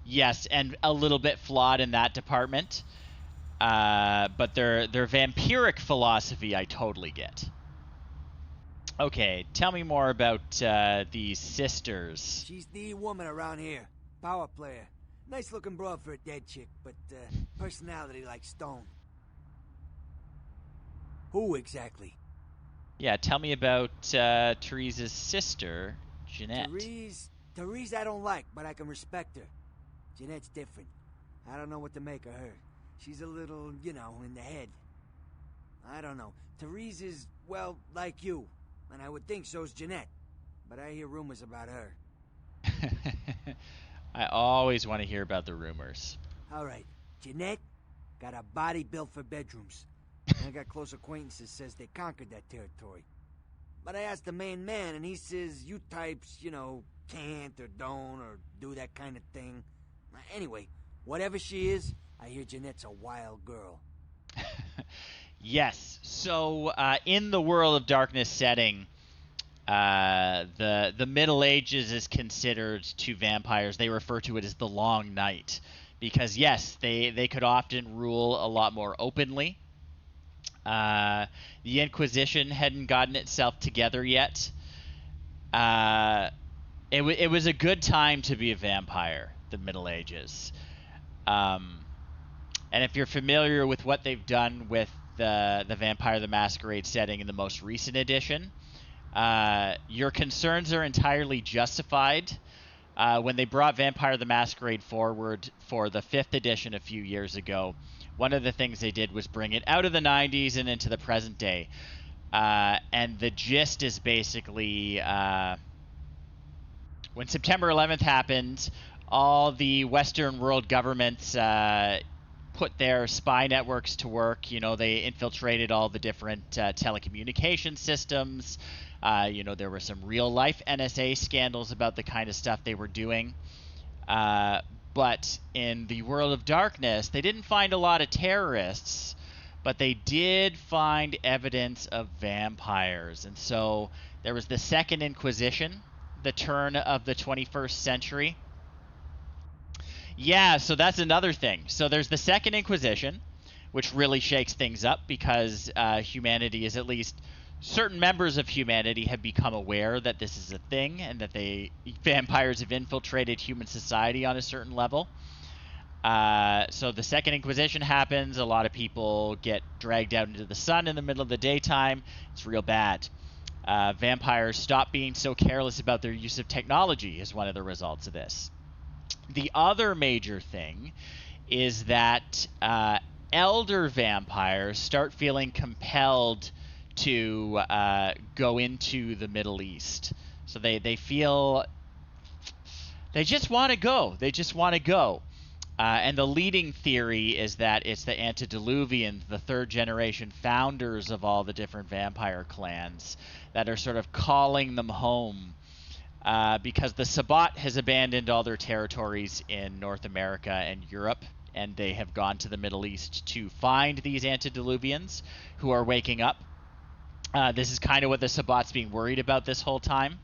Speaker 1: Yes, and a little bit flawed in that department. But their vampiric philosophy I totally get. Okay, tell me more about these sisters.
Speaker 10: She's the woman around here. Power player. Nice looking broad for a dead chick, but personality like stone. Who exactly?
Speaker 1: Yeah, tell me about Therese's sister, Jeanette.
Speaker 10: Therese I don't like, but I can respect her. Jeanette's different. I don't know what to make of her. She's a little, you know, in the head. I don't know. Therese is, well, like you. And I would think so's Jeanette. But I hear rumors about her.
Speaker 1: I always want to hear about the rumors.
Speaker 10: All right. Jeanette got a body built for bedrooms. I got close acquaintances says they conquered that territory. But I asked the main man, and he says you types, you know, can't or don't or do that kind of thing. Anyway, whatever she is, I hear Jeanette's a wild girl.
Speaker 1: Yes. So, in the World of Darkness setting, the Middle Ages is considered to vampires. They refer to it as the Long Night because yes, they could often rule a lot more openly. The Inquisition hadn't gotten itself together yet. It was a good time to be a vampire, the Middle Ages. And if you're familiar with what they've done with the Vampire the Masquerade setting in the most recent edition, your concerns are entirely justified. When they brought Vampire the Masquerade forward for the 5th edition a few years ago, one of the things they did was bring it out of the 90s and into the present day. And the gist is basically when September 11th happened, all the Western world governments put their spy networks to work. You know, they infiltrated all the different telecommunication systems. You know, there were some real-life NSA scandals about the kind of stuff they were doing. But in the World of Darkness, they didn't find a lot of terrorists, but they did find evidence of vampires. And so there was the Second Inquisition, the turn of the 21st century. Yeah, so that's another thing. So there's the Second Inquisition, which really shakes things up because humanity is, at least certain members of humanity, have become aware that this is a thing and that vampires have infiltrated human society on a certain level. So the Second Inquisition happens. A lot of people get dragged out into the sun in the middle of the daytime. It's real bad. Vampires stop being so careless about their use of technology is one of the results of this. The other major thing is that elder vampires start feeling compelled to go into the Middle East. So they feel they just want to go. They just want to go. And the leading theory is that it's the antediluvians, the third generation founders of all the different vampire clans, that are sort of calling them home. Because the Sabbat has abandoned all their territories in North America and Europe, and they have gone to the Middle East to find these antediluvians who are waking up. This is kind of what the Sabbat's being worried about this whole time.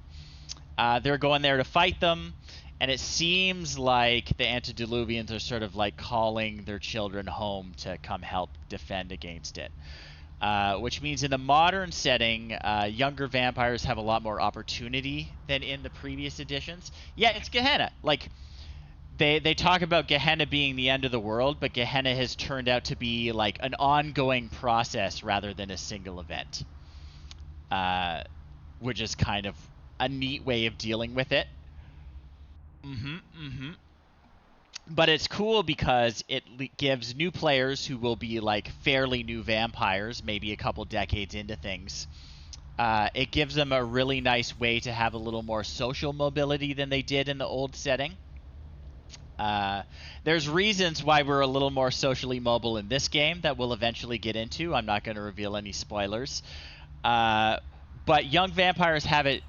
Speaker 1: They're going there to fight them, and it seems like the antediluvians are sort of like calling their children home to come help defend against it. Which means in the modern setting, younger vampires have a lot more opportunity than in the previous editions. Yeah, it's Gehenna. Like, they talk about Gehenna being the end of the world, but Gehenna has turned out to be like an ongoing process rather than a single event. Which is kind of a neat way of dealing with it. But it's cool because it gives new players who will be like fairly new vampires, maybe a couple decades into things. It gives them a really nice way to have a little more social mobility than they did in the old setting. There's reasons why we're a little more socially mobile in this game that we'll eventually get into. I'm not going to reveal any spoilers. But young vampires have it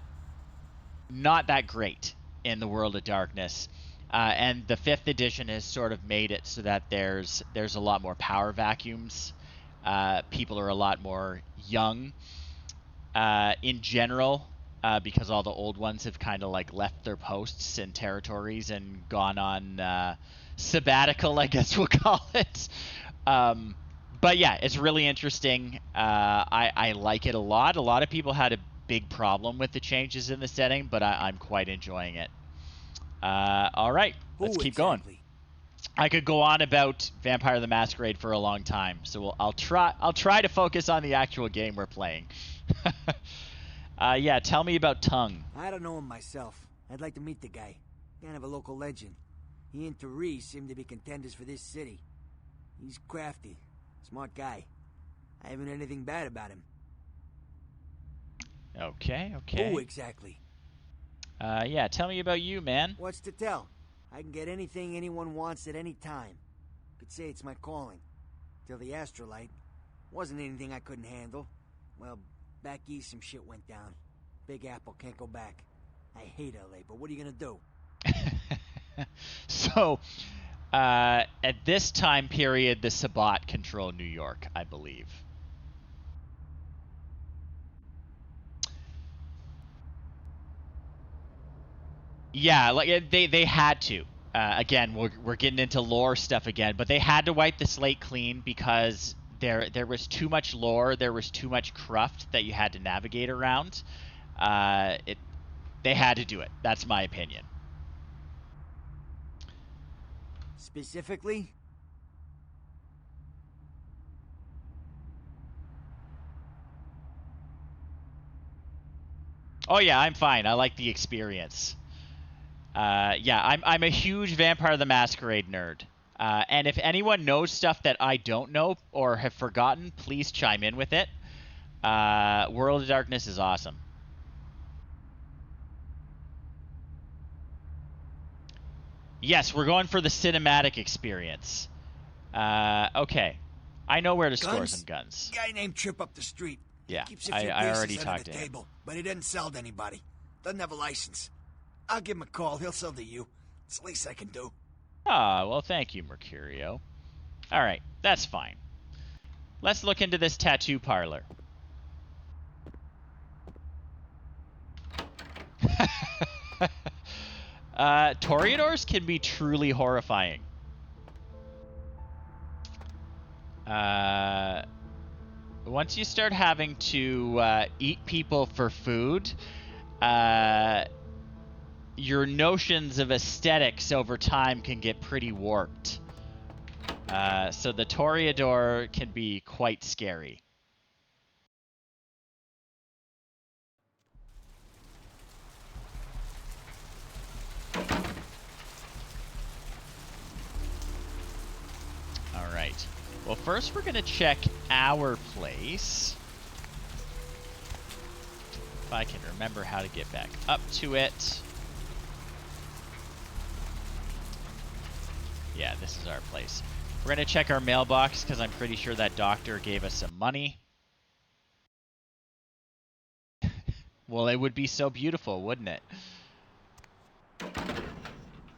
Speaker 1: not that great in the World of Darkness. And the 5th edition has sort of made it so that there's a lot more power vacuums. People are a lot more young in general, because all the old ones have kind of like left their posts and territories and gone on sabbatical, I guess we'll call it. But yeah, it's really interesting. I like it a lot. A lot of people had a big problem with the changes in the setting, but I'm quite enjoying it. All right, let's keep going. I could go on about Vampire the Masquerade for a long time, so I'll try to focus on the actual game we're playing. Yeah, tell me about Tongue.
Speaker 10: I don't know him myself. I'd like to meet the guy. Kind of a local legend. He and Therese seem to be contenders for this city. He's crafty, smart guy. I haven't heard anything bad about him.
Speaker 1: Okay.
Speaker 10: Who exactly?
Speaker 1: Yeah, tell me about you, man.
Speaker 10: What's to tell? I can get anything anyone wants at any time. Could say it's my calling. Till the Astrolite. Wasn't anything I couldn't handle. Well, back east some shit went down. Big Apple can't go back. I hate LA, but what are you gonna do?
Speaker 1: So, at this time period, the Sabbat control New York, I believe. Yeah, like they had to. Again, we're getting into lore stuff again, but they had to wipe the slate clean because there was too much lore, there was too much cruft that you had to navigate around. They had to do it. That's my opinion.
Speaker 10: Specifically?
Speaker 1: Oh yeah, I'm fine. I like the experience. Yeah, I'm a huge Vampire the Masquerade nerd. And if anyone knows stuff that I don't know or have forgotten, please chime in with it. World of Darkness is awesome. Yes, we're going for the cinematic experience. Okay. I know where to score some guns.
Speaker 10: Guy named Trip up the street.
Speaker 1: Yeah,
Speaker 10: Keeps a few
Speaker 1: I already
Speaker 10: pieces
Speaker 1: talked
Speaker 10: under
Speaker 1: to
Speaker 10: the
Speaker 1: him.
Speaker 10: table, but he doesn't sell to anybody. Doesn't have a license. I'll give him a call. He'll sell to you. It's the least I can do.
Speaker 1: Ah, well, thank you, Mercurio. All right, that's fine. Let's look into this tattoo parlor. Toreadors can be truly horrifying. Once you start having to eat people for food, your notions of aesthetics over time can get pretty warped. So the Toreador can be quite scary. All right. Well, first we're going to check our place. If I can remember how to get back up to it. Yeah, this is our place. We're going to check our mailbox because I'm pretty sure that doctor gave us some money. Well, it would be so beautiful, wouldn't it?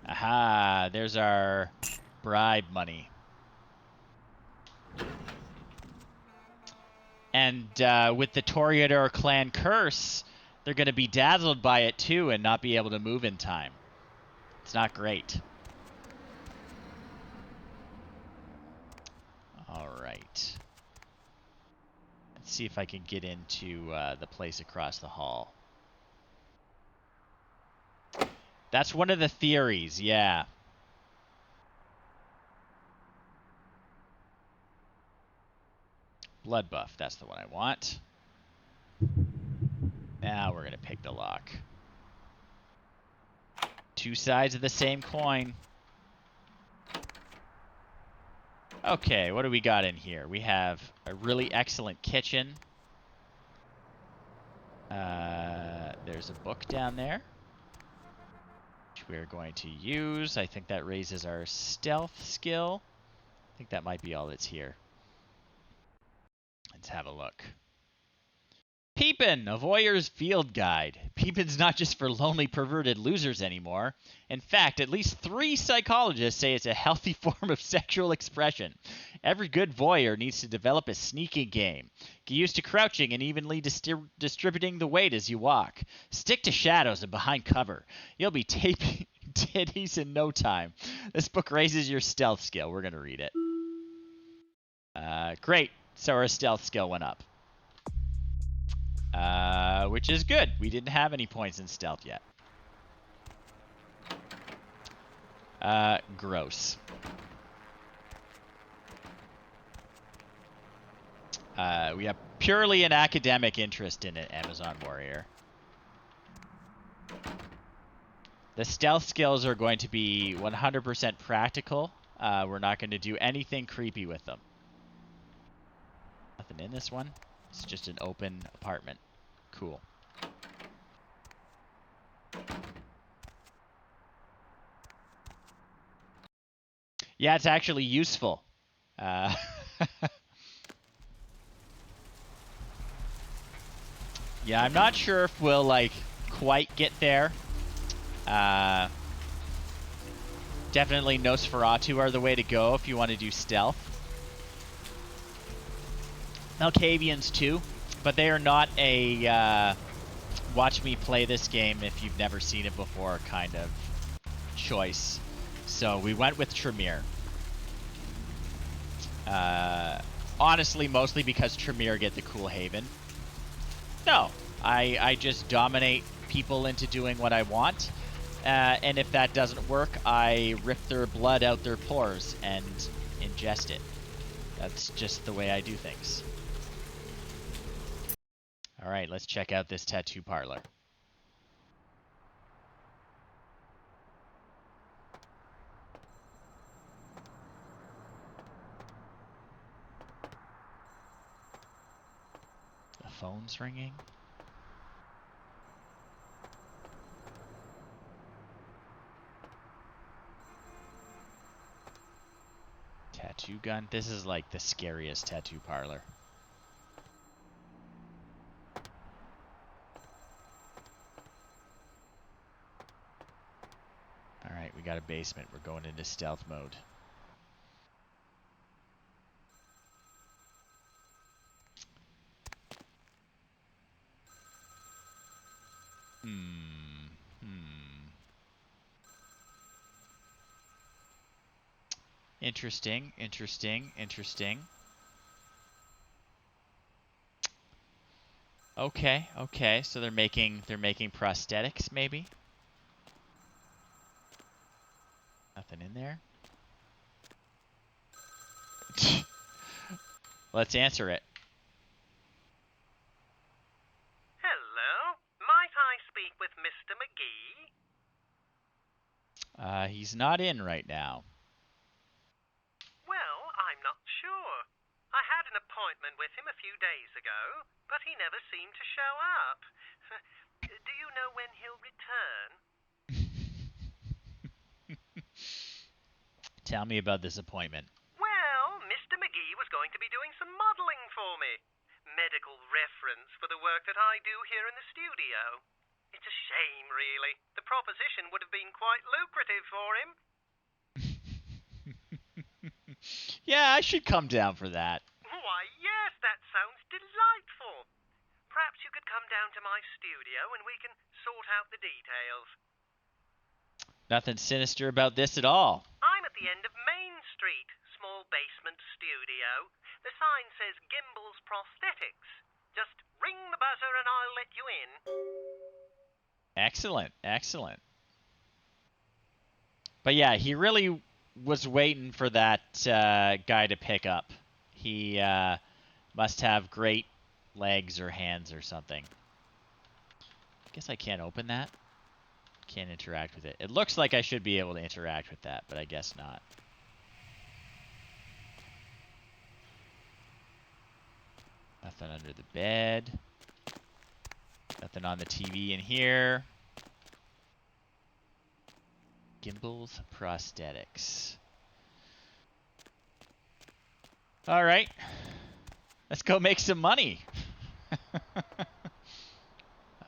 Speaker 1: Aha, there's our bribe money. And with the Toreador clan curse, they're going to be dazzled by it too and not be able to move in time. It's not great. All right. Let's see if I can get into the place across the hall. That's one of the theories, yeah. Blood buff, that's the one I want. Now we're going to pick the lock. Two sides of the same coin. Okay, what do we got in here? We have a really excellent kitchen. There's a book down there, which we're going to use. I think that raises our stealth skill. I think that might be all that's here. Let's have a look. Peepin', a voyeur's field guide. Peepin's not just for lonely, perverted losers anymore. In fact, at least 3 psychologists say it's a healthy form of sexual expression. Every good voyeur needs to develop a sneaking game. Get used to crouching and evenly distributing the weight as you walk. Stick to shadows and behind cover. You'll be taping titties in no time. This book raises your stealth skill. We're going to read it. Great. So our stealth skill went up. Which is good. We didn't have any points in stealth yet. Gross. We have purely an academic interest in it, Amazon Warrior. The stealth skills are going to be 100% practical. We're not going to do anything creepy with them. Nothing in this one. It's just an open apartment. Cool. Yeah, it's actually useful. Yeah, I'm not sure if we'll, like, quite get there Definitely Nosferatu are the way to go if you want to do stealth. Malkavians too, but they are not a watch me play this game if you've never seen it before kind of choice. So we went with Tremere. Honestly, mostly because Tremere get the cool haven. No, I just dominate people into doing what I want. And if that doesn't work, I rip their blood out their pores and ingest it. That's just the way I do things. All right, let's check out this tattoo parlor. The phone's ringing. Tattoo gun. This is like the scariest tattoo parlor. Alright, we got a basement. We're going into stealth mode. Interesting, interesting, interesting. Okay, okay, so they're making prosthetics maybe? Nothing in there? Let's answer it.
Speaker 11: Hello? Might I speak with Mr. McGee?
Speaker 1: He's not in right now.
Speaker 11: Well, I'm not sure. I had an appointment with him a few days ago, but he never seemed to show up. Do you know when he'll return?
Speaker 1: Tell me about this appointment.
Speaker 11: Well, Mr. McGee was going to be doing some modeling for me. Medical reference for the work that I do here in the studio. It's a shame, really. The proposition would have been quite lucrative for him.
Speaker 1: Yeah, I should come down for that.
Speaker 11: Why, yes, that sounds delightful. Perhaps you could come down to my studio and we can sort out the details.
Speaker 1: Nothing sinister about this at all.
Speaker 11: I'm at the end of Main Street, small basement studio. The sign says Gimbel's Prosthetics. Just ring the buzzer and I'll let you in.
Speaker 1: Excellent, excellent. But yeah, he really was waiting for that guy to pick up. He must have great legs or hands or something. Guess I can't open that. Can't interact with it. It looks like I should be able to interact with that, but I guess not. Nothing under the bed. Nothing on the TV in here. Gimbel's Prosthetics. All right. Let's go make some money.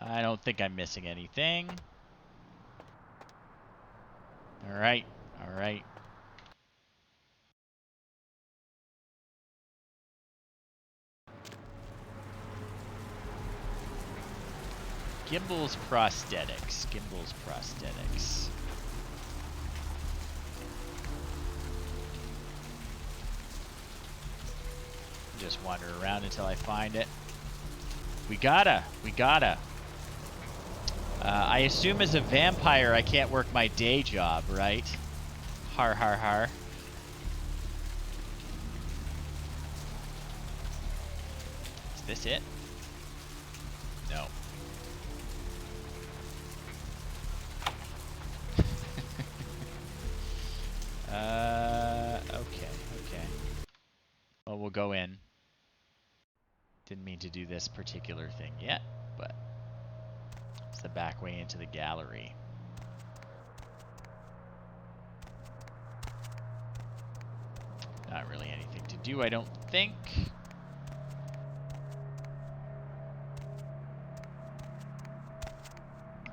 Speaker 1: I don't think I'm missing anything. All right. All right. Gimbel's Prosthetics. Gimbel's Prosthetics. Just wander around until I find it. We gotta. I assume as a vampire I can't work my day job, right? Har har har. Is this it? No. Okay. Well, we'll go in. Didn't mean to do this particular thing yet, but it's the back way into the gallery. Not really anything to do, I don't think.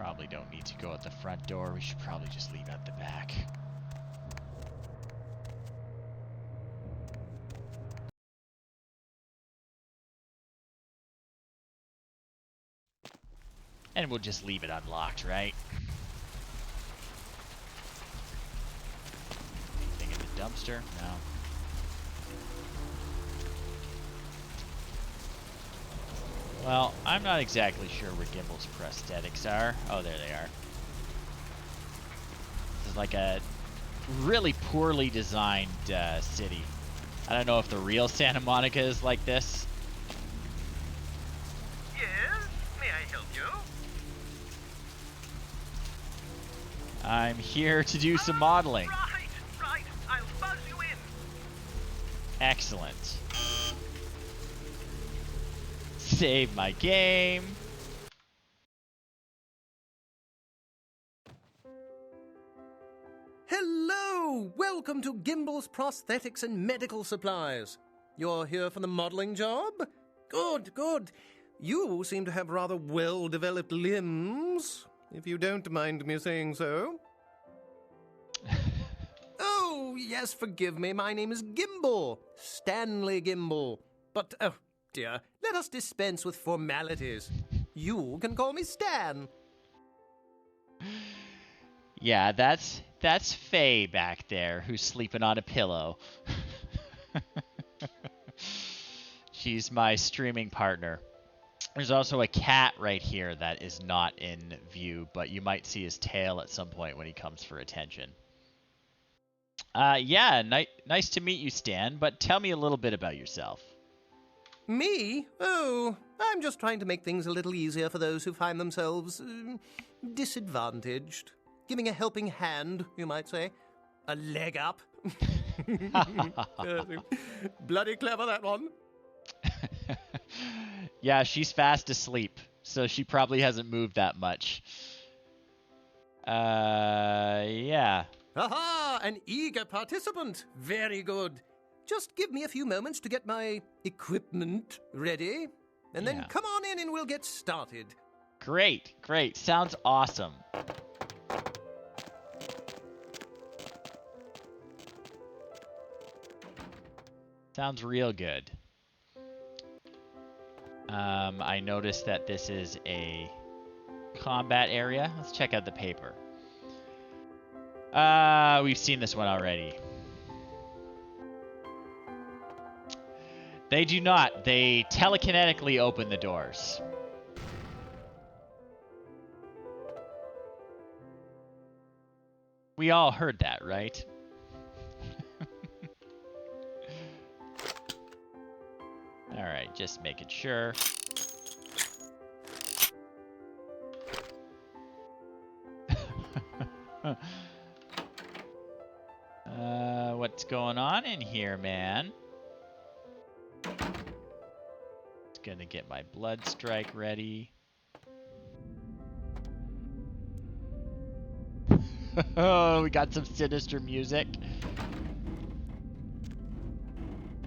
Speaker 1: Probably don't need to go out the front door. We should probably just leave out the back. And we'll just leave it unlocked, right? Anything in the dumpster? No. Well, I'm not exactly sure where Gimble's prosthetics are. Oh, there they are. This is like a really poorly designed city. I don't know if the real Santa Monica is like this.
Speaker 11: Yes? May I help you?
Speaker 1: I'm here to do some modeling.
Speaker 11: Right. I'll buzz you in.
Speaker 1: Excellent. Save my game.
Speaker 12: Hello! Welcome to Gimble's Prosthetics and Medical Supplies. You're here for the modeling job? Good. You seem to have rather well-developed limbs, if you don't mind me saying so. Oh, yes, forgive me. My name is Gimble. Stanley Gimble. But, oh, dear, let us dispense with formalities. You can call me Stan.
Speaker 1: Yeah, that's Faye back there who's sleeping on a pillow. She's my streaming partner. There's also a cat right here that is not in view, but you might see his tail at some point when he comes for attention. Yeah, nice to meet you, Stan, but tell me a little bit about yourself.
Speaker 12: Me? Oh, I'm just trying to make things a little easier for those who find themselves disadvantaged. Giving a helping hand, you might say. A leg up. Bloody clever, that one.
Speaker 1: Yeah, she's fast asleep, so she probably hasn't moved that much. Yeah.
Speaker 12: Aha! An eager participant. Very good. Just give me a few moments to get my equipment ready, and then come on in and we'll get started.
Speaker 1: Great. Sounds awesome. Sounds real good. I noticed that this is a combat area. Let's check out the paper. We've seen this one already. They do not. They telekinetically open the doors. We all heard that, right? Alright, just making sure. What's going on in here, man? Just gonna get my blood strike ready. Oh, we got some sinister music.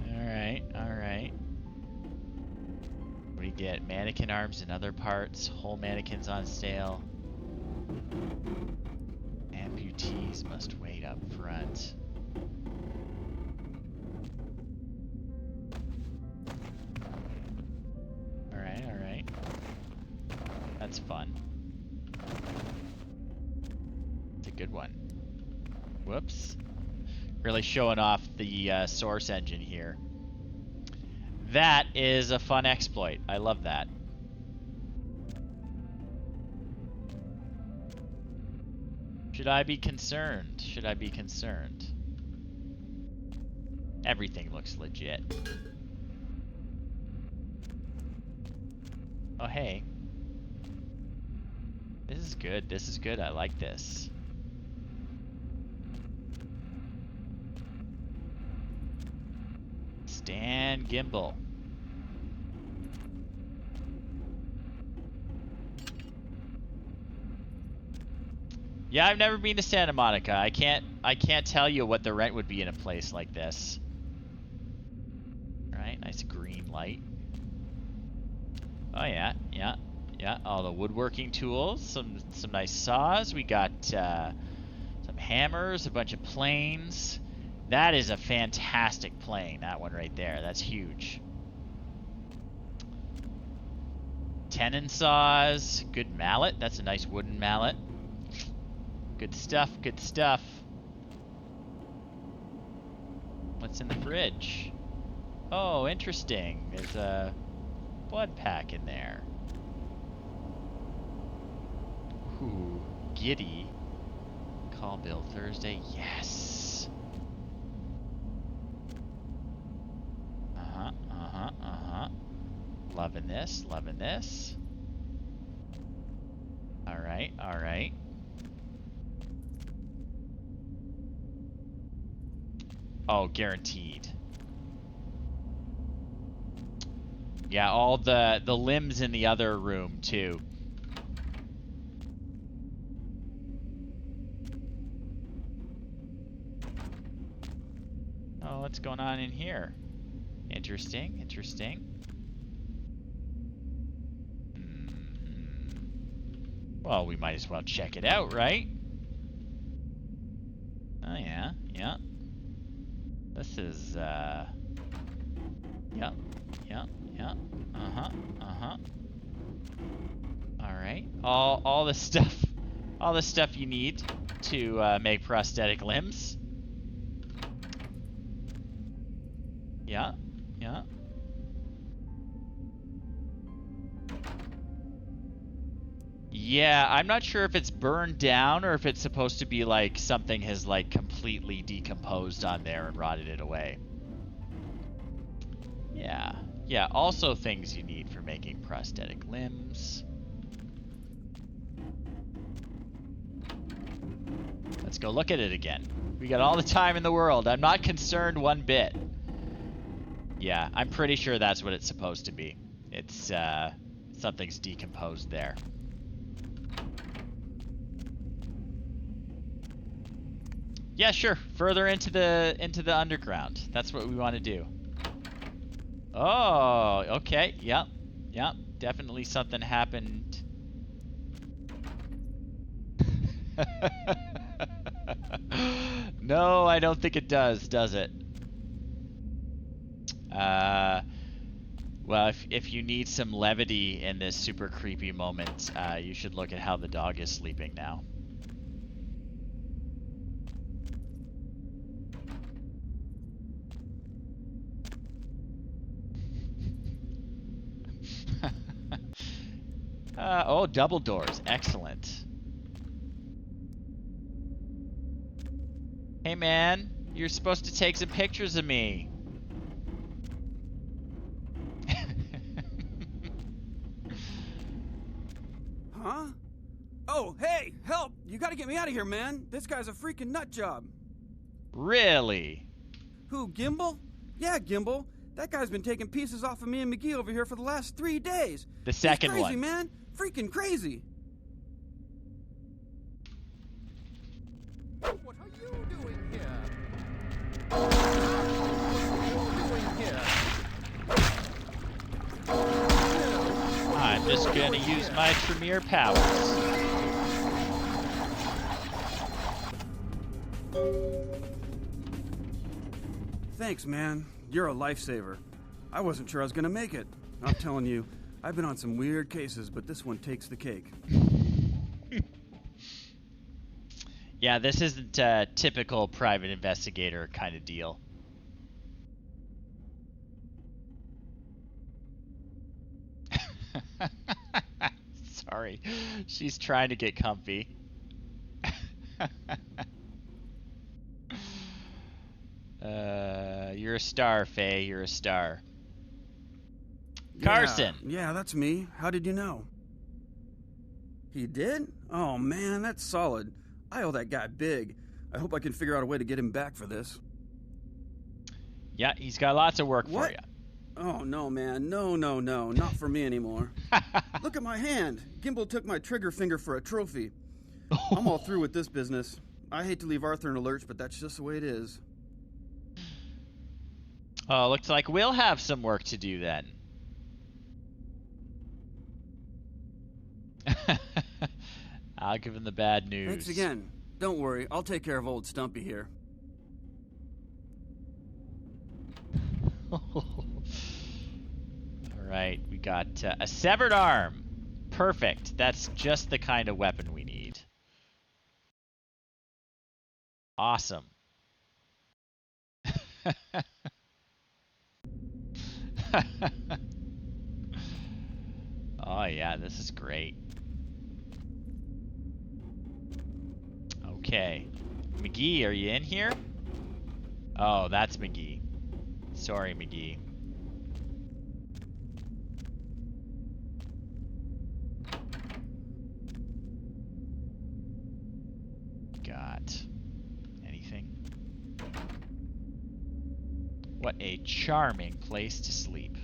Speaker 1: Alright. What do you get? Mannequin arms and other parts. Whole mannequins on sale. Amputees must wait up front. Alright. That's fun. It's a good one. Whoops. Really showing off the source engine here. That is a fun exploit. I love that. Should I be concerned? Everything looks legit. Oh, hey. This is good. I like this. Stan Gimble. Yeah, I've never been to Santa Monica. I can't tell you what the rent would be in a place like this. All right, nice green light. Oh yeah. Yeah, all the woodworking tools, some nice saws. We got some hammers, a bunch of planes. That is a fantastic plane, that one right there. That's huge. Tenon saws, good mallet. That's a nice wooden mallet. Good stuff, good stuff. What's in the fridge? Oh, interesting. There's a blood pack in there. Ooh, giddy. Call Bill Thursday. Yes. Loving this, loving this. Alright, alright. Oh, guaranteed. Yeah, all the limbs in the other room, too. Oh, what's going on in here? Interesting, interesting. Well, we might as well check it out, right? Oh, yeah, yeah. This is, yeah, yeah, yeah. Alright. All the stuff you need to make prosthetic limbs. Yeah, yeah. Yeah, I'm not sure if it's burned down or if it's supposed to be like something has like completely decomposed on there and rotted it away. Yeah. Yeah, also things you need for making prosthetic limbs. Let's go look at it again. We got all the time in the world. I'm not concerned one bit. Yeah, I'm pretty sure that's what it's supposed to be. It's, something's decomposed there. Yeah, sure. Further into the underground. That's what we want to do. Oh, okay. Yep. Yep. Definitely something happened. No, I don't think it does it? Well, if you need some levity in this super creepy moment, you should look at how the dog is sleeping now. Oh, double doors. Excellent. Hey, man. You're supposed to take some pictures of me.
Speaker 5: Huh? Oh, hey, help! You gotta get me out of here, man. This guy's a freaking nut job.
Speaker 1: Really?
Speaker 5: Who, Gimbal? Yeah, Gimbal. That guy's been taking pieces off of me and McGee over here for the last 3 days.
Speaker 1: The second
Speaker 5: He's crazy,
Speaker 1: one.
Speaker 5: Man. Freaking crazy.
Speaker 7: What are you doing here? What are you doing here?
Speaker 1: I'm just gonna use my Tremere powers.
Speaker 5: Thanks, man. You're a lifesaver. I wasn't sure I was gonna make it. I'm telling you, I've been on some weird cases, but this one takes the cake.
Speaker 1: Yeah, this isn't a typical private investigator kind of deal. Sorry. She's trying to get comfy. You're a star, Faye. You're a star. Carson!
Speaker 5: Yeah, that's me. How did you know? He did? Oh, man, that's solid. I owe that guy big. I hope I can figure out a way to get him back for this.
Speaker 1: Yeah, he's got lots of work for you.
Speaker 5: Oh, no, man. No, not for me anymore. Look at my hand. Gimbal took my trigger finger for a trophy. I'm all through with this business. I hate to leave Arthur in a lurch, but that's just the way it is.
Speaker 1: Oh, looks like we'll have some work to do then. I'll give him the bad news.
Speaker 5: Thanks again. Don't worry, I'll take care of old Stumpy here.
Speaker 1: Alright, we got a severed arm. Perfect. That's just the kind of weapon we need. Awesome. Oh yeah, this is great. Okay. McGee, are you in here? Oh, that's McGee. Sorry, McGee. Got anything? What a charming place to sleep.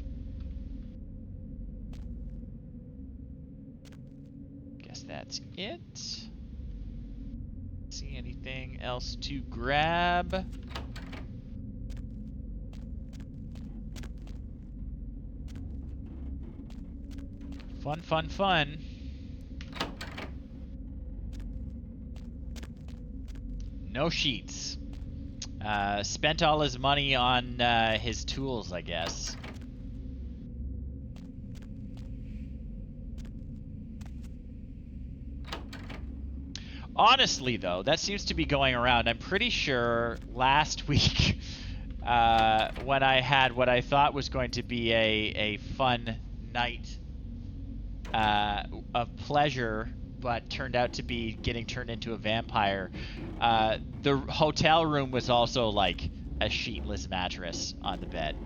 Speaker 1: Guess that's it. See anything else to grab? Fun, fun, fun. No sheets. Spent all his money on his tools, I guess. Honestly, though, that seems to be going around. I'm pretty sure last week, when I had what I thought was going to be a fun night of pleasure, but turned out to be getting turned into a vampire, the hotel room was also like a sheetless mattress on the bed.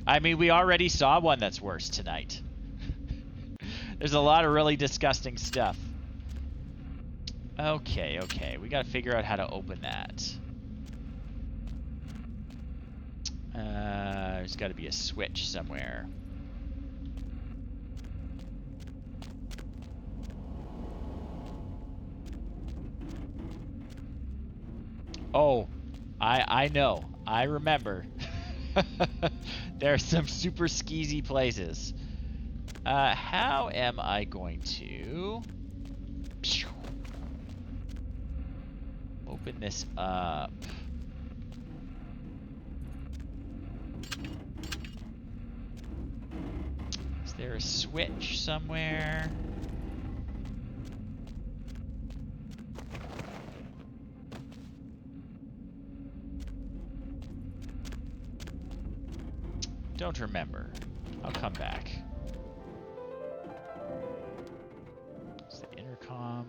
Speaker 1: I mean, we already saw one that's worse tonight. There's a lot of really disgusting stuff. Okay, okay. We gotta figure out how to open that. There's gotta be a switch somewhere. Oh, I know. I remember. There are some super skeezy places. How am I going to open this up? Is there a switch somewhere? Don't remember. I'll come back. It's the intercom.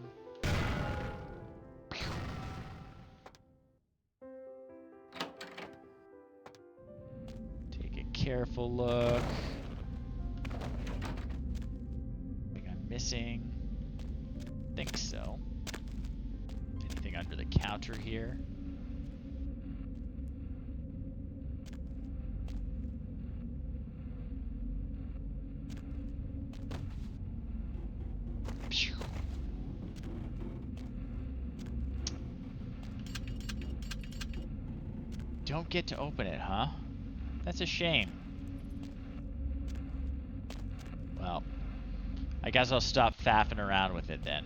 Speaker 1: Take a careful look. Anything I'm missing? Think so. Anything under the counter here? Don't get to open it, huh? That's a shame. Well, I guess I'll stop faffing around with it then.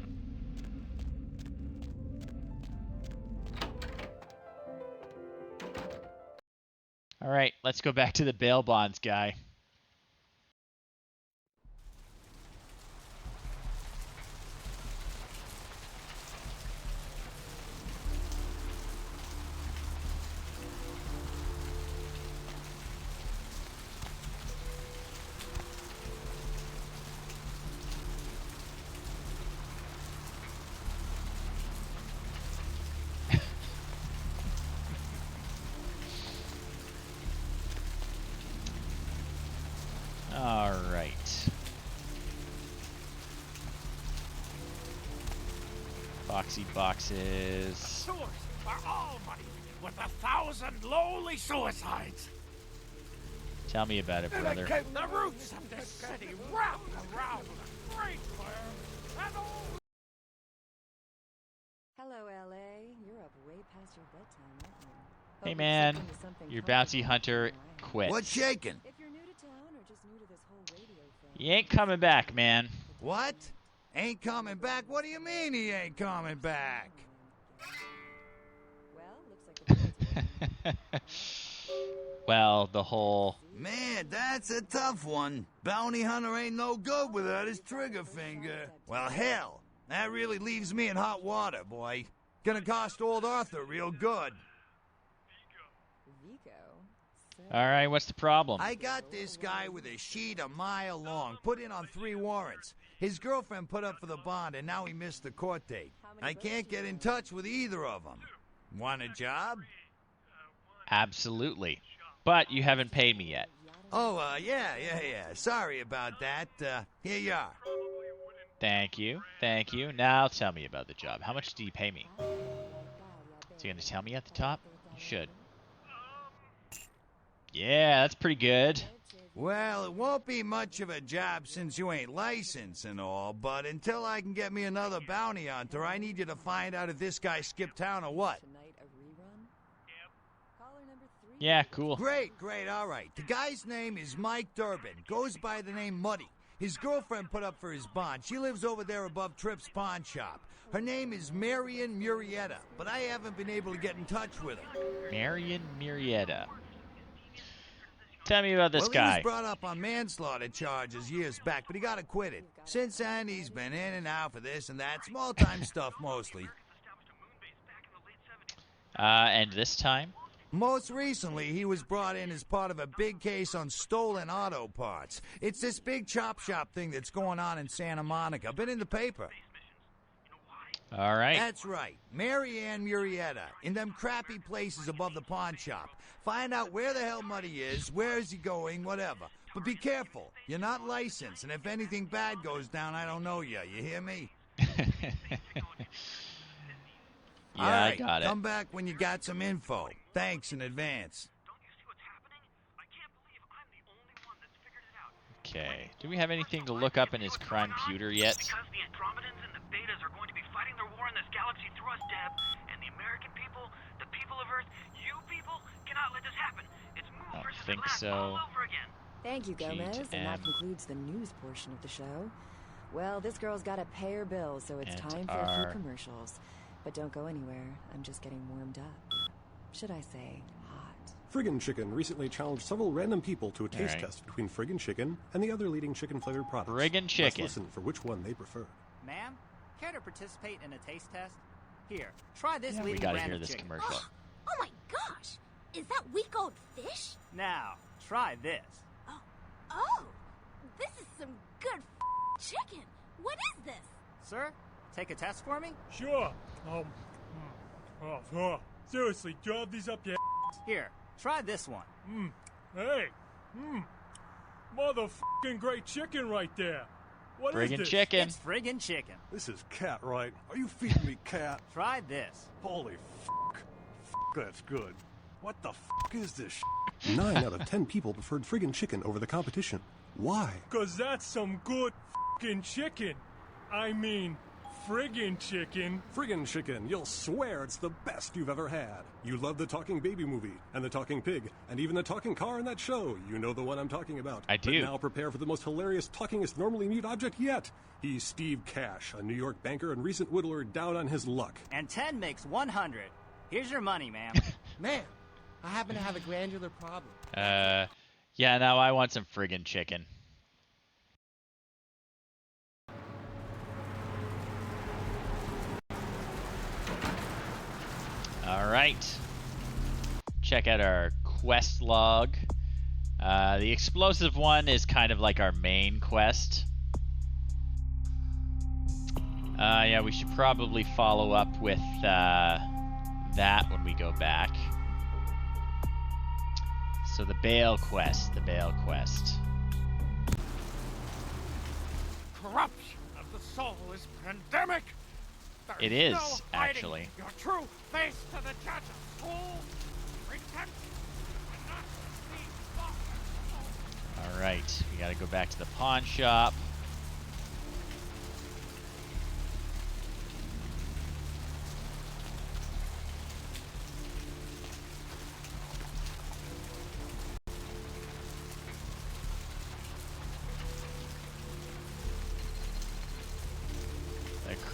Speaker 1: Alright, let's go back to the bail bonds guy. Alright. Foxy Boxes.
Speaker 7: Source for all money with 1,000 lowly suicides.
Speaker 1: Tell me about it, brother.
Speaker 7: The roots of this city wrap around the great fire and all.
Speaker 13: Hello, LA. You're up way past your bedtime, aren't you?
Speaker 1: Hey man, your bounty hunter quit.
Speaker 14: What's shaking?
Speaker 13: If you're new to town or just new to this whole radio thing,
Speaker 1: You ain't coming back, man.
Speaker 14: What? Ain't coming back? What do you mean he ain't coming back?
Speaker 1: Well, the whole...
Speaker 14: Man, that's a tough one. Bounty hunter ain't no good without his trigger finger. Well, hell, that really leaves me in hot water, boy. Gonna cost old Arthur real good.
Speaker 1: All right, what's the problem?
Speaker 14: I got this guy with a sheet a mile long, put in on 3 warrants. His girlfriend put up for the bond, and now he missed the court date. I can't get in touch with either of them. Want a job?
Speaker 1: Absolutely. But you haven't paid me yet.
Speaker 14: Oh, yeah. Sorry about that. Here you are.
Speaker 1: Thank you. Now tell me about the job. How much do you pay me? Is he going to tell me at the top? You should. Yeah, that's pretty good.
Speaker 14: Well, it won't be much of a job since you ain't licensed and all, but until I can get me another bounty hunter, I need you to find out if this guy skipped town or what.
Speaker 1: Yeah, cool.
Speaker 14: Great, all right. The guy's name is Mike Durbin. Goes by the name Muddy. His girlfriend put up for his bond. She lives over there above Tripp's pawn shop. Her name is Marion Murrieta, but I haven't been able to get in touch with her.
Speaker 1: Marion Murrieta. Tell me about this guy.
Speaker 14: He was brought up on manslaughter charges years back, but he got acquitted. Since then, he's been in and out for this and that. Small-time stuff, mostly.
Speaker 1: And this time?
Speaker 14: Most recently, he was brought in as part of a big case on stolen auto parts. It's this big chop shop thing that's going on in Santa Monica. Been in the paper.
Speaker 1: All right.
Speaker 14: That's right. Marianne Murrieta. In them crappy places above the pawn shop. Find out where the hell Muddy is, where is he going, whatever. But be careful. You're not licensed, and if anything bad goes down, I don't know you. You hear me?
Speaker 1: Yeah,
Speaker 14: all right,
Speaker 1: I got it.
Speaker 14: Come back when you got some info. Thanks in advance.
Speaker 1: Okay. Do we have anything to look up in his crime computer yet?
Speaker 4: Because the Andromedans and the Betas are going to be fighting their war in this galaxy through us, Deb. And the American people, the people of Earth, you people cannot let this happen. It's move versus Atlantis all over again.
Speaker 13: Thank you, Gomez. And that concludes the news portion of the show. Well, this girl's got to pay her bills, so it's time for a few commercials. But don't go anywhere. I'm just getting warmed up. Should I say hot?
Speaker 15: Friggin' Chicken recently challenged several random people to a taste test between Friggin' Chicken and the other leading chicken-flavored products.
Speaker 1: Friggin' Chicken.
Speaker 15: Let's listen for which one they prefer.
Speaker 9: Ma'am, care to participate in a taste test? Here, try this
Speaker 1: we
Speaker 9: leading
Speaker 1: gotta
Speaker 9: brand
Speaker 1: hear
Speaker 9: of
Speaker 1: this
Speaker 9: chicken.
Speaker 1: commercial.
Speaker 16: Oh my gosh! Is that week-old fish?
Speaker 9: Now, try this.
Speaker 16: Oh! This is some good chicken! What is this?
Speaker 9: Sir, take a test for me?
Speaker 3: Sure. Seriously, drop these up your ass.
Speaker 9: Here, try this one.
Speaker 3: Hey. Motherfucking great chicken right there. What is
Speaker 1: Friggin'
Speaker 3: this?
Speaker 1: chicken.
Speaker 9: It's friggin' chicken.
Speaker 15: This is cat, right? Are you feeding me cat?
Speaker 9: Try this.
Speaker 15: Holy fuck. That's good. What the fuck is this shit? 9 out of 10 people preferred Friggin' Chicken over the competition. Why?
Speaker 3: 'Cause that's some good fucking chicken. I mean, friggin' chicken.
Speaker 15: Friggin' Chicken, you'll swear it's the best you've ever had. You love the talking baby movie, and the talking pig, and even the talking car in that show. You know the one I'm talking about.
Speaker 1: I do.
Speaker 15: But now prepare for the most hilarious talkingest normally mute object yet. He's Steve Cash, a New York banker and recent whittler down on his luck.
Speaker 9: And 10 makes 100. Here's your money, ma'am.
Speaker 12: Man, I happen to have a glandular problem.
Speaker 1: Yeah, now I want some friggin' chicken. All right. Check out our quest log. The explosive one is kind of like our main quest. Yeah, we should probably follow up with that when we go back. So the Bale quest,
Speaker 7: Corruption of the soul is pandemic. There's
Speaker 1: It is,
Speaker 7: no hiding
Speaker 1: actually.
Speaker 7: your true face to the judge of fools. Repent and not be false.
Speaker 1: All right, we gotta go back to the pawn shop.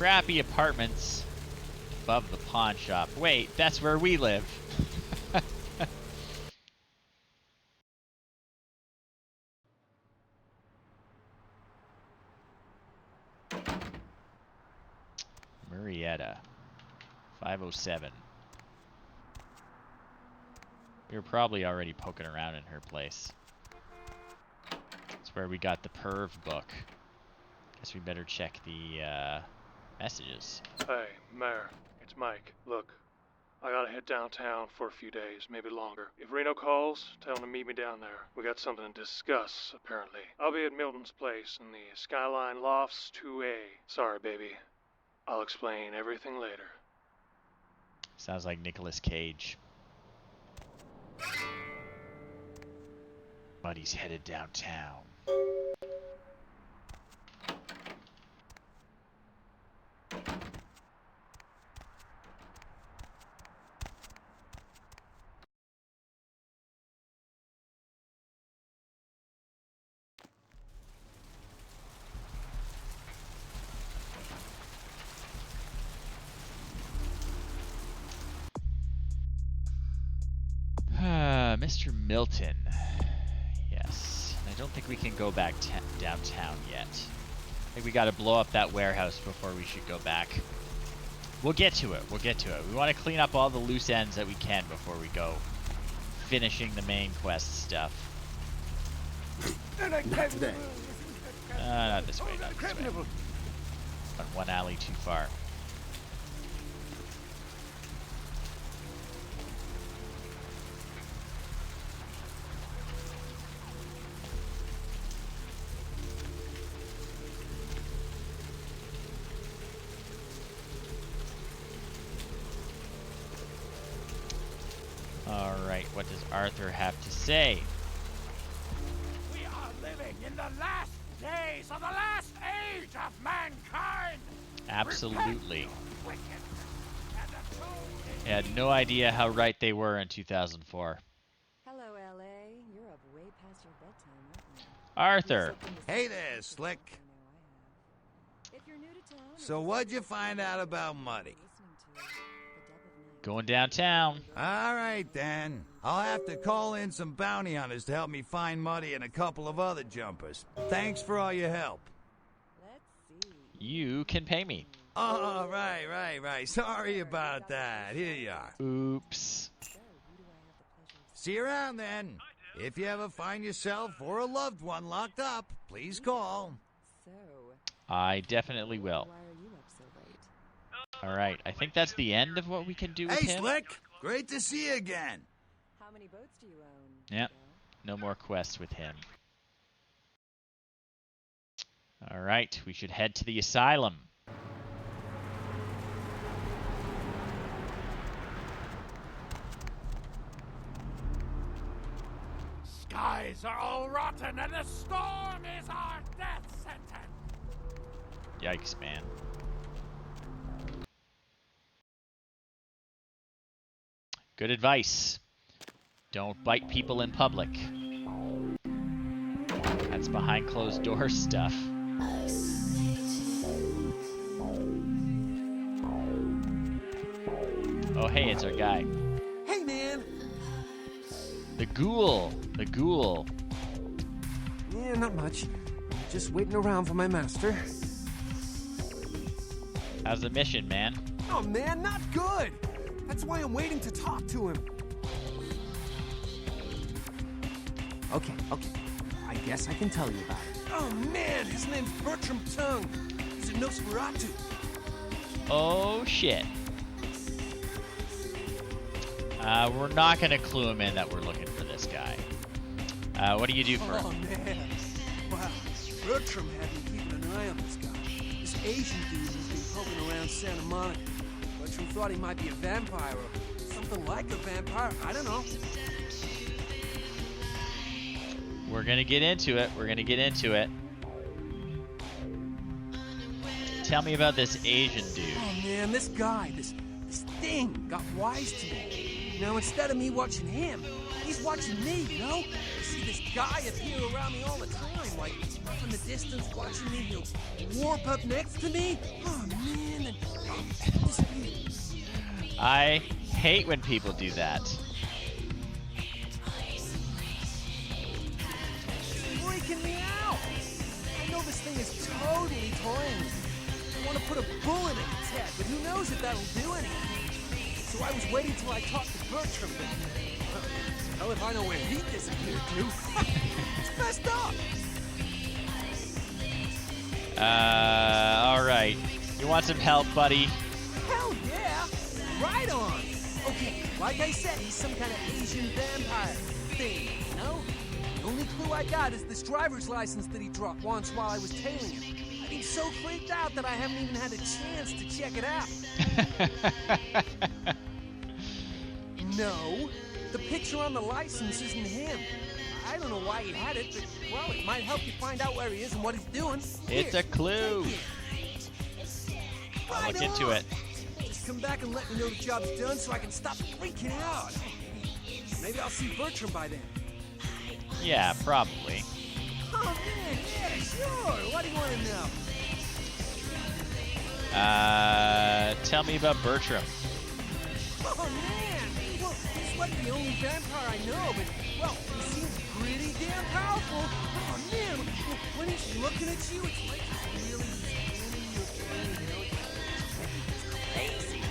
Speaker 1: crappy apartments above the pawn shop. Wait, that's where we live. Murrieta, 507. We were probably already poking around in her place. That's where we got the perv book. Guess we better check the messages.
Speaker 17: Hey, Mayor, it's Mike. Look, I gotta head downtown for a few days, maybe longer. If Reno calls, tell him to meet me down there. We got something to discuss, apparently. I'll be at Milton's place in the Skyline Lofts 2A. Sorry, baby. I'll explain everything later.
Speaker 1: Sounds like Nicolas Cage. Buddy's headed downtown. Mr. Milton. Yes. I don't think we can go back downtown yet. I think we gotta blow up that warehouse before we should go back. We'll get to it. We'll get to it. We want to clean up all the loose ends that we can before we go finishing the main quest stuff.
Speaker 8: Not today.
Speaker 1: Not this way, not this way. On one alley too far. Alright, what does Arthur have to say?
Speaker 7: We are living in the last days of the last age of mankind!
Speaker 1: Absolutely.
Speaker 7: Repent, and atone.
Speaker 1: I had no idea how right they were in 2004.
Speaker 13: Hello, LA. You're up way past your bedtime, aren't you?
Speaker 1: Arthur.
Speaker 14: Hey there, Slick.
Speaker 13: If you're new to town,
Speaker 14: So what'd you find out about Muddy?
Speaker 1: Going downtown.
Speaker 14: All right, then. I'll have to call in some bounty hunters to help me find Muddy and a couple of other jumpers. Thanks for all your help.
Speaker 1: You can pay me.
Speaker 14: Oh, right. Sorry about that. Here you are.
Speaker 1: Oops.
Speaker 14: See you around, then. If you ever find yourself or a loved one locked up, please call.
Speaker 1: I definitely will. Alright, I think that's the end of what we can do with
Speaker 14: Hey,
Speaker 1: him.
Speaker 14: Slick! Great to see you again.
Speaker 13: How many boats do you own?
Speaker 1: Yep. No more quests with him. Alright, we should head to the asylum.
Speaker 7: Skies are all rotten and the storm is our death sentence!
Speaker 1: Yikes, man. Good advice. Don't bite people in public. That's behind closed doors stuff. Oh, hey, it's our guy.
Speaker 12: Hey, man!
Speaker 1: The ghoul. The ghoul.
Speaker 12: Yeah, not much. Just waiting around for my master.
Speaker 1: How's the mission, man?
Speaker 12: Oh, man, not good! That's why I'm waiting to talk to him. Okay. I guess I can tell you about it. Oh, man, his name's Bertram Tongue. He's a Nosferatu.
Speaker 1: Oh, shit. We're not going to clue him in that we're looking for this guy. What do you do for him?
Speaker 12: Oh, man. Wow. Bertram had me keeping an eye on this guy. This Asian dude has been poking around Santa Monica. Bertram thought he might be a vampire or something like a vampire. I don't know.
Speaker 1: We're going to get into it. Tell me about this Asian dude.
Speaker 12: Oh, man, this guy, this thing got wise to me. Now, instead of me watching him,
Speaker 18: he's watching me, you know? I see this guy appear around me all the time, like up in the distance watching me, warp up next to me. Oh, man.
Speaker 1: I hate when people do that.
Speaker 18: Freaking me out. I know this thing is totally toying with me. I want to put a bullet in its head, but who knows if that'll do anything. So I was waiting till I talked to Bertram. Hell if I know where he disappeared to. It's messed up.
Speaker 1: Alright. You want some help, buddy?
Speaker 18: Hell yeah. Right on. Okay, like I said, he's some kind of Asian vampire thing, you know? The only clue I got is this driver's license that he dropped once while I was tailing him. I've been so freaked out that I haven't even had a chance to check it out. No, the picture on the license isn't him. I don't know why he had it, but, well, it might help you find out where he is and what he's doing.
Speaker 1: It's a clue. I'll look into it.
Speaker 18: Just come back and let me know the job's done so I can stop freaking out. Maybe I'll see Bertram by then.
Speaker 1: Yeah, probably.
Speaker 18: Oh, man, yeah, sure. What do you want to know?
Speaker 1: Tell me about Bertram.
Speaker 18: Oh, man. Well, he's like the only vampire I know, but, well, he seems pretty damn powerful. Oh, man, when he's looking at you, it's like he's really scanning your brain, you know? It's crazy.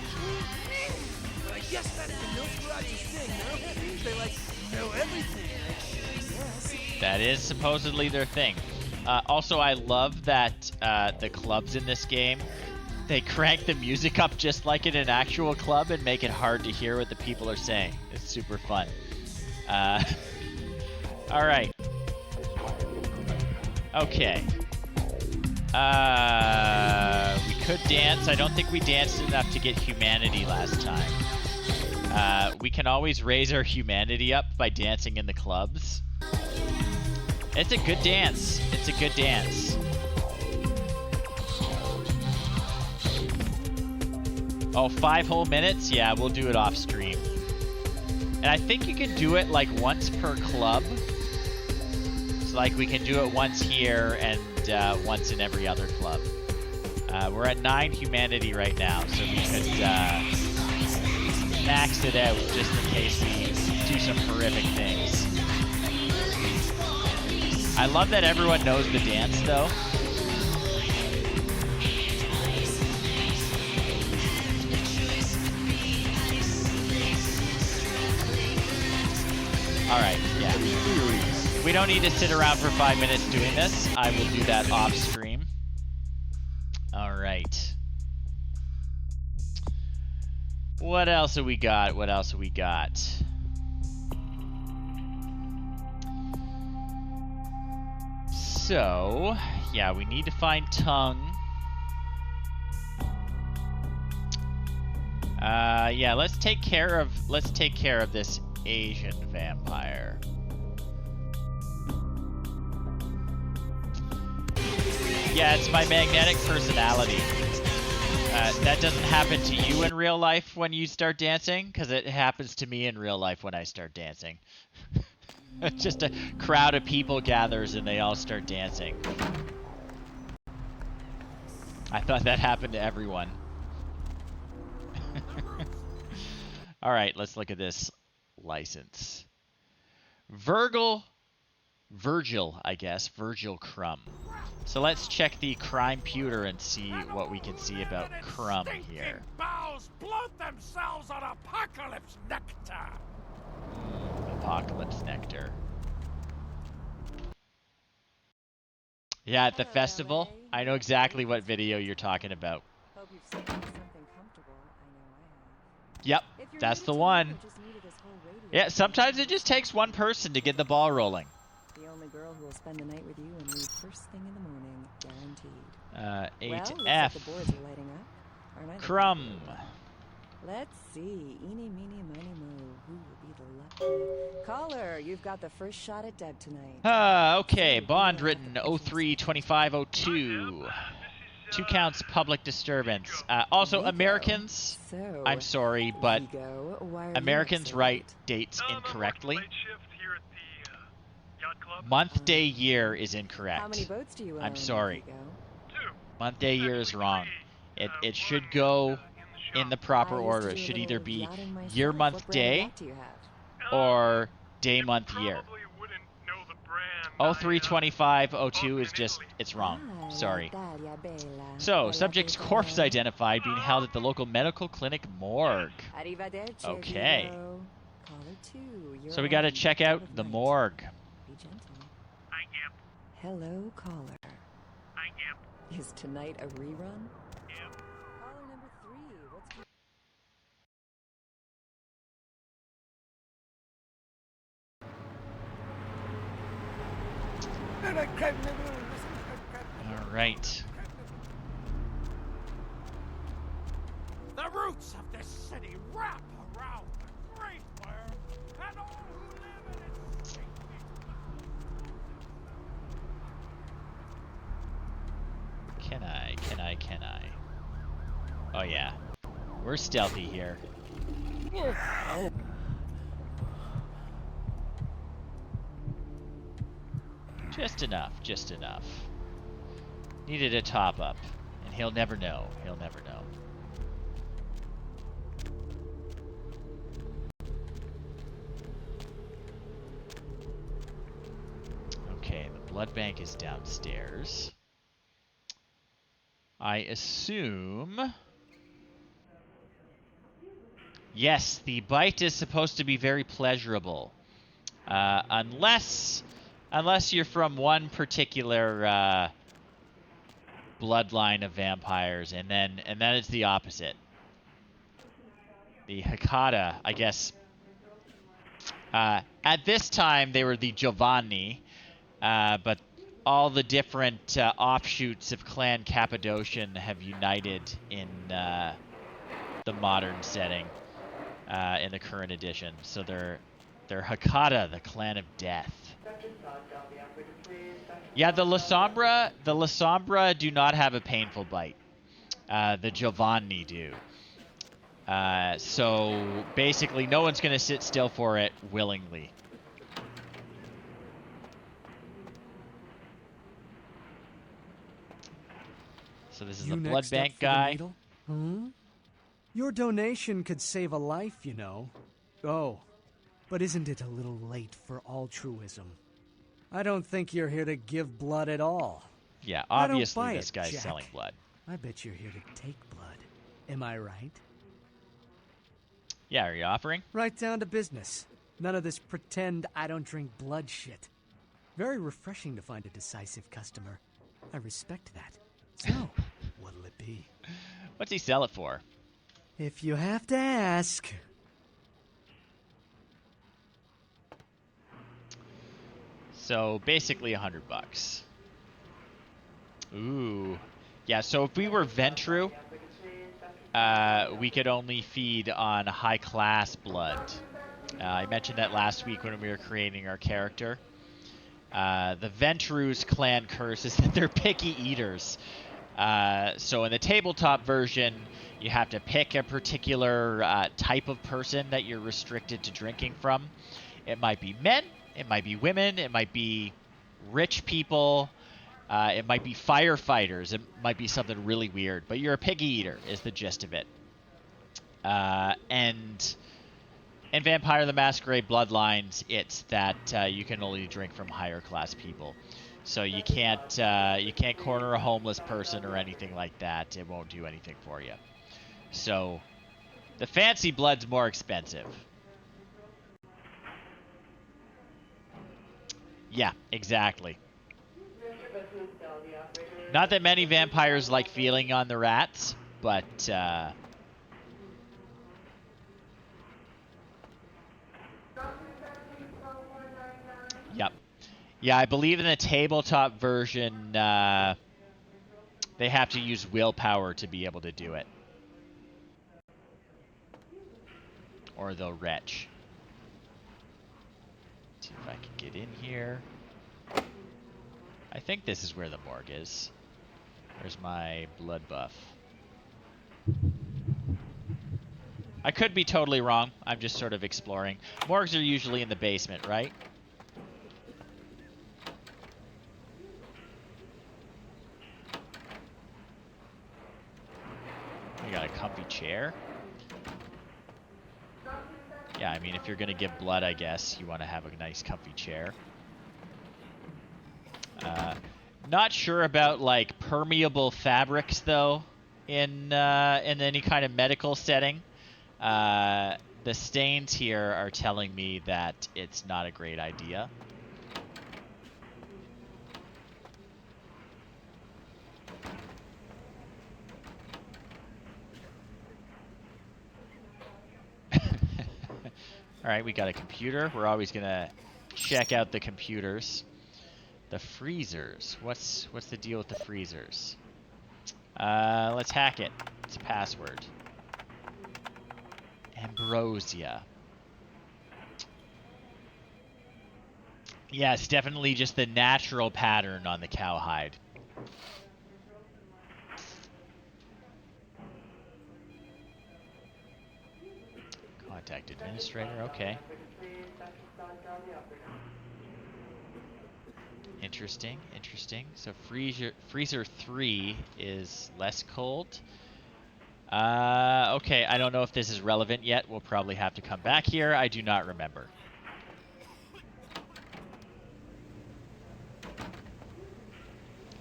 Speaker 18: But I guess that's the Nosferatu's thing, no? They, like, know everything. Yes.
Speaker 1: That is supposedly their thing. Also, I love that the clubs in this game, they crank the music up just like in an actual club and make it hard to hear what the people are saying. It's super fun. All right. Okay. We could dance. I don't think we danced enough to get humanity last time. We can always raise our humanity up by dancing in the clubs. It's a good dance. It's a good dance. Oh, 5 whole minutes? Yeah, we'll do it off stream. And I think you can do it like once per club. So like we can do it once here and once in every other club. We're at 9 humanity right now, so we could max it out just in case we do some horrific things. I love that everyone knows the dance, though. Alright, yeah. We don't need to sit around for 5 minutes doing this. I will do that off stream. Alright. What else have we got? What else have we got? So, yeah, we need to find Tongue. Yeah, let's take care of this Asian vampire. Yeah, it's my magnetic personality. That doesn't happen to you in real life when you start dancing, because it happens to me in real life when I start dancing. Just a crowd of people gathers and they all start dancing. I thought that happened to everyone. Alright, let's look at this license. Virgil, I guess. Virgil Crumb. So let's check the crime pewter and see what we can see about Crumb here.
Speaker 7: Bowels bloat themselves on apocalypse nectar.
Speaker 1: Apocalypse nectar. Yeah, at the festival. I know exactly what video you're talking about.
Speaker 13: Hope you've seen something comfortable. I know I have.
Speaker 1: Yep, that's the one. Yeah, sometimes it just takes one person to get the ball rolling.
Speaker 13: The only girl who will spend the night with you and leave first thing in the morning, guaranteed.
Speaker 1: A to
Speaker 13: Well,
Speaker 1: F.
Speaker 13: looks like the boards are lighting up. Aren't I?
Speaker 1: Crumb.
Speaker 13: Let's see. Eeny, meeny, miny, mo. Who will be the lucky caller? You've got the first shot at Deb tonight.
Speaker 1: Okay. Bond written 03-2502. 2 counts public disturbance. Also, Americans,
Speaker 13: So,
Speaker 1: I'm sorry, but
Speaker 13: Vigo, why are you
Speaker 1: Americans
Speaker 13: up so
Speaker 1: write
Speaker 13: late?
Speaker 1: dates incorrectly.
Speaker 7: Club.
Speaker 1: Month, day, year is
Speaker 13: How many
Speaker 1: incorrect.
Speaker 13: boats do you own,
Speaker 1: I'm sorry.
Speaker 13: Vigo?
Speaker 1: Month, day, year is wrong. It should go in the proper
Speaker 13: I used
Speaker 1: order.
Speaker 13: to
Speaker 1: It
Speaker 13: do a
Speaker 1: should
Speaker 13: little
Speaker 1: either be
Speaker 13: yachting myself.
Speaker 1: year, month,
Speaker 13: What brand of
Speaker 1: day,
Speaker 13: yacht do you have?
Speaker 1: or day, month, year.
Speaker 7: Probably wouldn't know the brand.
Speaker 1: 032502 is just, it's wrong.
Speaker 13: Ah,
Speaker 1: Sorry.
Speaker 13: l'Italia bella.
Speaker 1: So,
Speaker 13: Bella
Speaker 1: subject's
Speaker 13: tutta
Speaker 1: corpse
Speaker 13: bella.
Speaker 1: identified, being held at the local medical clinic morgue.
Speaker 13: Arrivederci,
Speaker 1: Okay.
Speaker 13: Vigo. Caller 2, you're
Speaker 1: So we gotta
Speaker 13: on
Speaker 1: check
Speaker 13: Dead
Speaker 1: out
Speaker 13: of
Speaker 1: the
Speaker 13: Night.
Speaker 1: morgue.
Speaker 13: Be gentle.
Speaker 7: I yep.
Speaker 13: Hello, caller.
Speaker 7: I yep.
Speaker 13: Is tonight a rerun?
Speaker 7: Yep.
Speaker 13: Caller number 3, what's your...
Speaker 1: All right.
Speaker 7: The roots of this city wrap around the Great Worm and all who live in its
Speaker 1: Can I? Oh yeah. We're stealthy here. Just enough, just enough. Needed a top up. And he'll never know. He'll never know. Okay, the blood bank is downstairs. I assume... Yes, the bite is supposed to be very pleasurable. Unless you're from one particular bloodline of vampires, and then it's the opposite. The Hakata, I guess. At this time, they were the Giovanni, but all the different offshoots of Clan Cappadocian have united in the modern setting, in the current edition. So they're Hakata, the Clan of Death. Yeah, the La Sombra do not have a painful bite. The Giovanni do. So basically, no one's going to sit still for it willingly. So this is the blood
Speaker 18: next up
Speaker 1: bank
Speaker 18: for the
Speaker 1: guy.
Speaker 18: needle? Hmm? Your donation could save a life, you know. Oh, but isn't it a little late for altruism? I don't think you're here to give blood at all.
Speaker 1: Yeah,
Speaker 18: I don't
Speaker 1: obviously
Speaker 18: buy
Speaker 1: this
Speaker 18: it,
Speaker 1: guy's
Speaker 18: Jack.
Speaker 1: selling blood.
Speaker 18: I bet you're here to take blood. Am I right?
Speaker 1: Yeah, are you offering?
Speaker 18: Right down to business. None of this pretend I don't drink blood shit. Very refreshing to find a decisive customer. I respect that. So, what'll it be?
Speaker 1: What's he sell it for?
Speaker 18: If you have to ask.
Speaker 1: So basically $100. Ooh. Yeah, so if we were Ventru, we could only feed on high-class blood. I mentioned that last week when we were creating our character. The Ventru's clan curse is that they're picky eaters. So in the tabletop version, you have to pick a particular type of person that you're restricted to drinking from. It might be men, it might be women, it might be rich people, it might be firefighters, it might be something really weird, but you're a piggy eater is the gist of it. And in Vampire the Masquerade Bloodlines, it's that you can only drink from higher class people. So you can't corner a homeless person or anything like that. It won't do anything for you. So the fancy blood's more expensive. Yeah, exactly. Not that many vampires like feeling on the rats, but yep. Yeah, I believe in the tabletop version, they have to use willpower to be able to do it. Or they'll retch. Let's see if I can get in here. I think this is where the morgue is. Where's my blood buff? I could be totally wrong. I'm just sort of exploring. Morgues are usually in the basement, right? We got a comfy chair. Yeah, I mean, if you're going to give blood, I guess you want to have a nice comfy chair. Not sure about, like, permeable fabrics, though, in any kind of medical setting. The stains here are telling me that it's not a great idea. Alright, we got a computer. We're always going to check out the computers. The freezers. What's the deal with the freezers? Let's hack it. It's a password. Ambrosia. Yeah, it's definitely just the natural pattern on the cowhide. Contact administrator, okay. Interesting, interesting. So freezer 3 is less cold. Okay, I don't know if this is relevant yet. We'll probably have to come back here. I do not remember.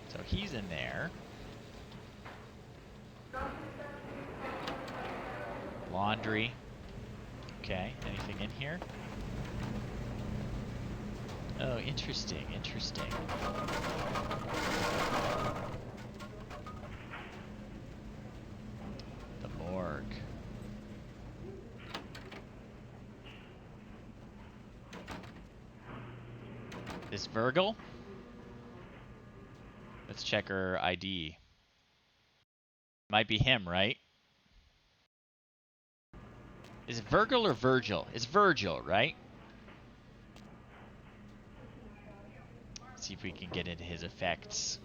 Speaker 1: So he's in there. Laundry. Okay, anything in here? Oh, interesting, interesting. The morgue. This Virgil? Let's check her ID. Might be him, right? Is it Virgil or Virgil? It's Virgil, right? See if we can get into his effects.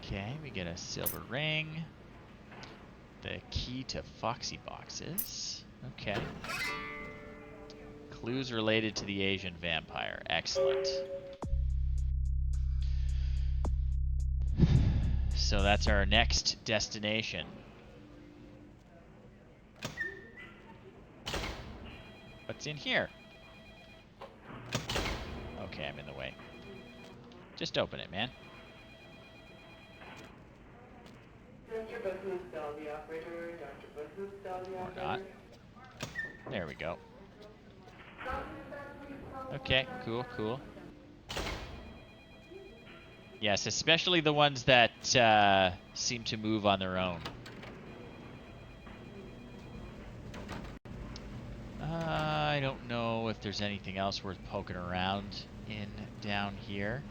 Speaker 1: Okay, we get a silver ring. The key to Foxy Boxes. Okay. Clues related to the Asian vampire. Excellent. So that's our next destination. What's in here? Okay, I'm in the way. Just open it, man. Or not. There we go. Okay, cool, cool. Yes, especially the ones that seem to move on their own. I don't know if there's anything else worth poking around in down here.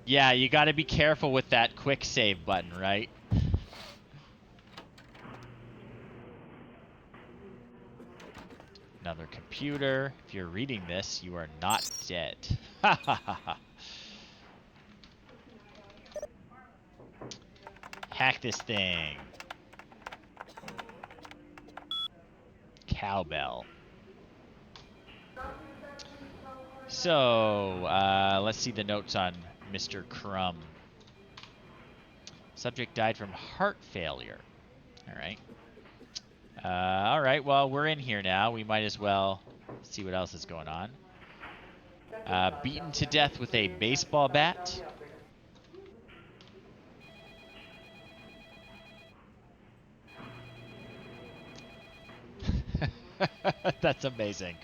Speaker 1: Yeah, you gotta be careful with that quick save button, right? Another computer. If you're reading this, you are not dead. Ha ha ha ha. Hack this thing. Cowbell. So, let's see the notes on Mr. Crumb. Subject died from heart failure. Alright. Alright, well, we're in here now. We might as well see what else is going on. Beaten to death with a baseball bat. That's amazing.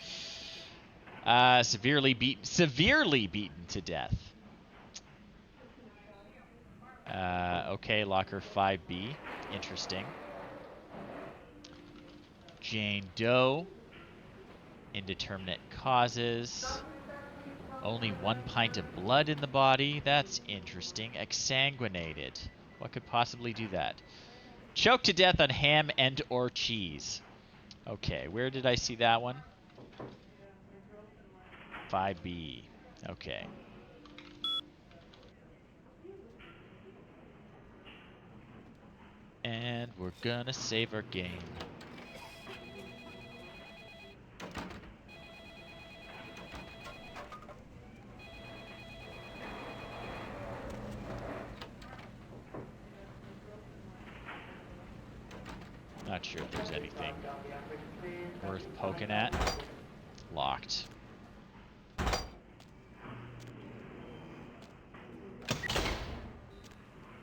Speaker 1: Severely beaten to death. Okay, locker 5B. Interesting. Jane Doe. Indeterminate causes. Only 1 pint of blood in the body. That's interesting. Exsanguinated. What could possibly do that? Choked to death on ham and or cheese. Okay, where did I see that one? 5B. Okay. And we're gonna save our game. Not sure if there's anything worth poking at. Locked.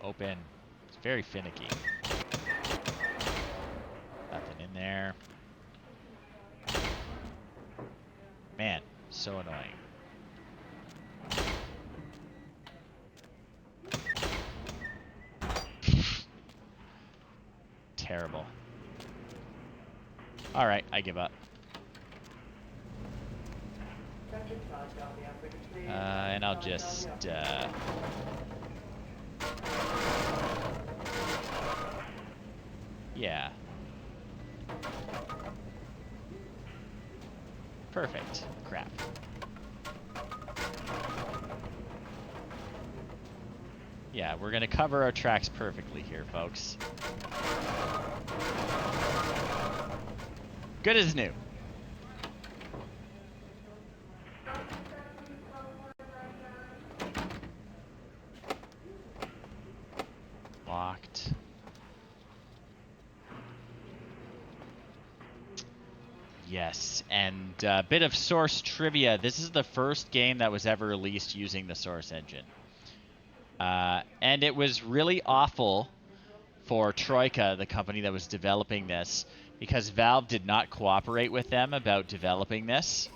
Speaker 1: Open. It's very finicky. Nothing in there. Man, so annoying. Terrible. Alright, I give up. And I'll just, yeah. Perfect. Crap. Yeah, we're gonna cover our tracks perfectly here, folks. Good as new. Locked. Yes, and a bit of source trivia. This is the first game that was ever released using the Source engine. And it was really awful for Troika, the company that was developing this, because Valve did not cooperate with them about developing this.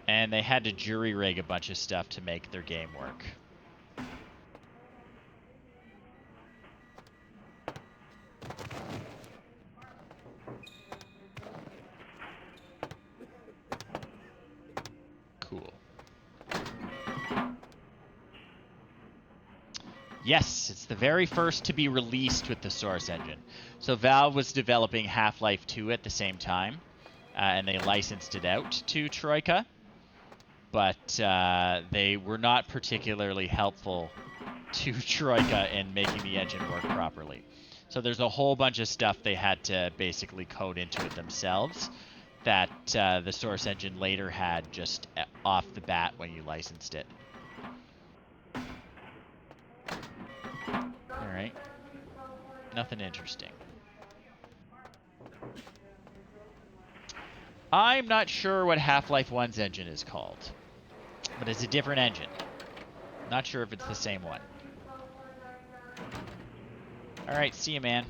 Speaker 1: And they had to jury rig a bunch of stuff to make their game work. Cool. Yes, it's the very first to be released with the Source engine. So Valve was developing Half-Life 2 at the same time, and they licensed it out to Troika. But they were not particularly helpful to Troika in making the engine work properly. So there's a whole bunch of stuff they had to basically code into it themselves that the Source engine later had just off the bat when you licensed it. Alright. Nothing interesting. I'm not sure what Half-Life 1's engine is called, but it's a different engine. Not sure if it's the same one. Alright, see you, man.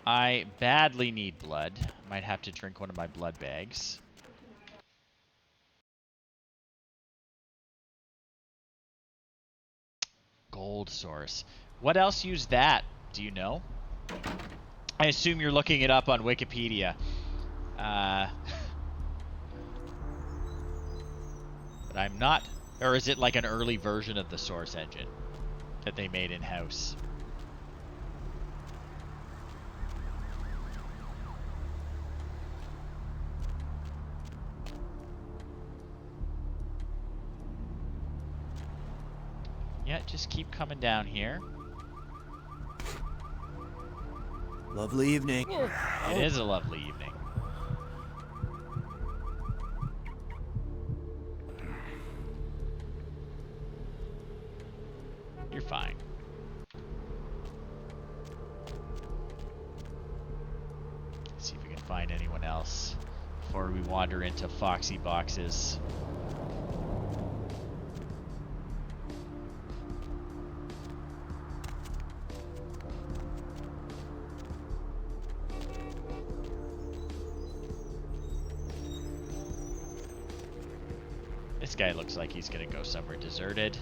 Speaker 1: I badly need blood. Might have to drink one of my blood bags. Gold source. What else used that? Do you know? I assume you're looking it up on Wikipedia. But I'm not... Or is it like an early version of the Source engine that they made in-house? Yeah, just keep coming down here.
Speaker 19: Lovely evening.
Speaker 1: It is a lovely evening. You're fine. Let's see if we can find anyone else before we wander into Foxy Boxes. This guy looks like he's gonna go somewhere deserted.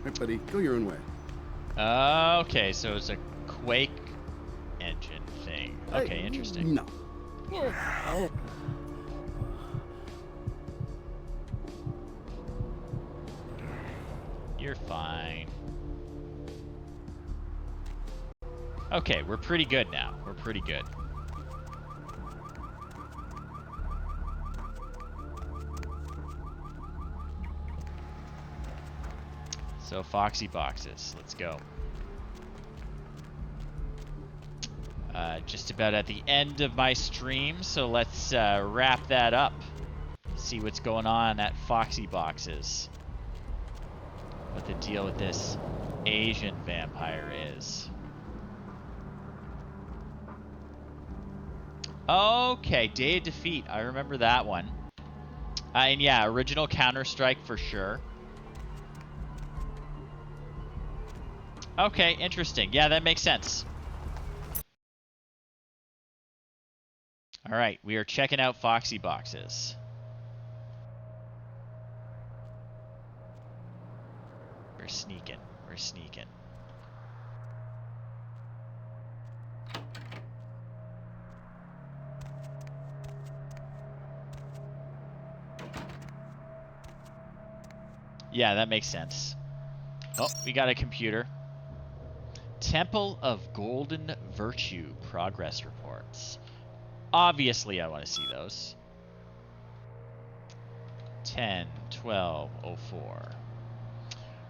Speaker 5: Right, buddy. Go your own way.
Speaker 1: Okay, so it's a Quake engine thing. Okay, interesting.
Speaker 5: No.
Speaker 1: You're fine. Okay, we're pretty good now. We're pretty good. So, Foxy Boxes. Let's go. Just about at the end of my stream, so let's wrap that up. See what's going on at Foxy Boxes. What the deal with this Asian vampire is. Okay, Day of Defeat. I remember that one. And yeah, original Counter-Strike for sure. Okay, interesting. Yeah, that makes sense. Alright, we are checking out Foxy Boxes. We're sneaking. We're sneaking. Yeah, that makes sense. Oh, we got a computer. Temple of Golden Virtue progress reports. Obviously, I want to see those. 10, 12, 04.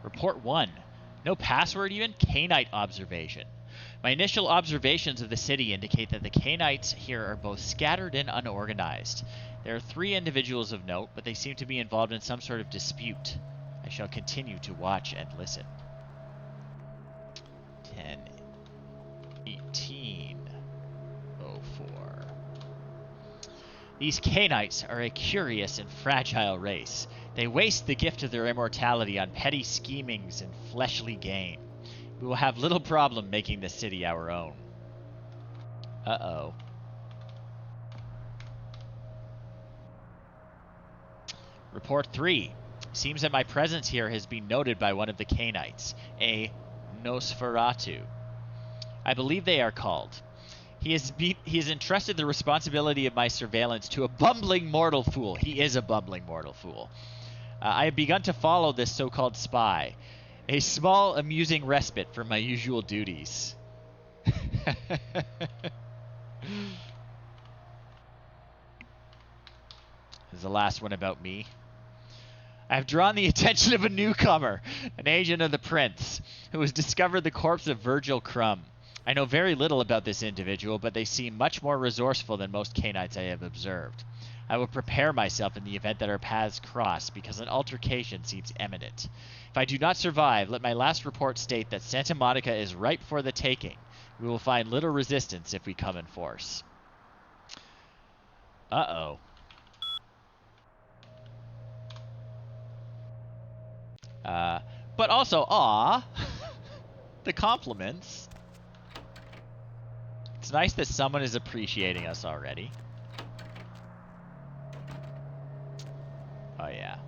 Speaker 1: Report 1. No password even? Cainite observation. My initial observations of the city indicate that the Cainites here are both scattered and unorganized. There are 3 individuals of note, but they seem to be involved in some sort of dispute. I shall continue to watch and listen. 10, 18, 04. These Cainites are a curious and fragile race. They waste the gift of their immortality on petty schemings and fleshly gain. We will have little problem making the city our own. Uh-oh. Report 3. Seems that my presence here has been noted by one of the Cainites, a Nosferatu. I believe they are called. He has entrusted the responsibility of my surveillance to a bumbling mortal fool. He is a bumbling mortal fool. I have begun to follow this so-called spy. A small, amusing respite from my usual duties. This is the last one about me. I have drawn the attention of a newcomer, an agent of the prince, who has discovered the corpse of Virgil Crumb. I know very little about this individual, but they seem much more resourceful than most Cainites I have observed. I will prepare myself in the event that our paths cross, because an altercation seems imminent. If I do not survive, let my last report state that Santa Monica is ripe for the taking. We will find little resistance if we come in force. Uh-oh. But also, aw, the compliments. It's nice that someone is appreciating us already. Oh, yeah.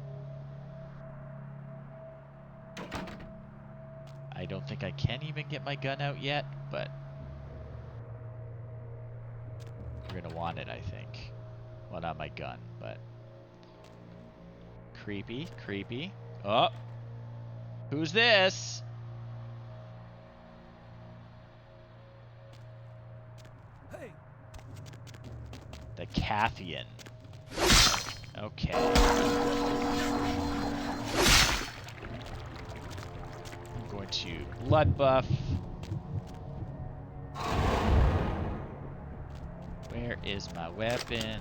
Speaker 1: I don't think I can even get my gun out yet, but we're gonna want it, I think. Well, not my gun, but... Creepy, creepy. Oh! Who's this?
Speaker 3: Hey.
Speaker 1: The Cathian. Okay. I'm going to blood buff. Where is my weapon?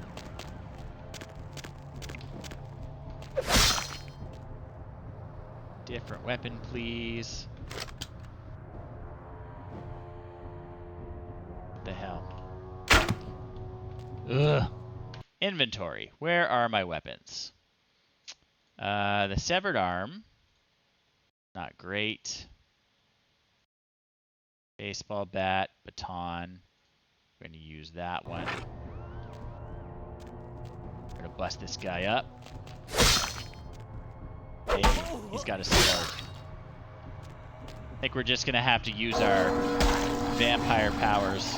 Speaker 1: Different weapon, please. What the hell? Ugh. Inventory. Where are my weapons? The severed arm. Not great. Baseball bat, baton. We're going to use that one. We're going to bust this guy up. Hey, he's got a sword. think we're just gonna have to use our vampire powers.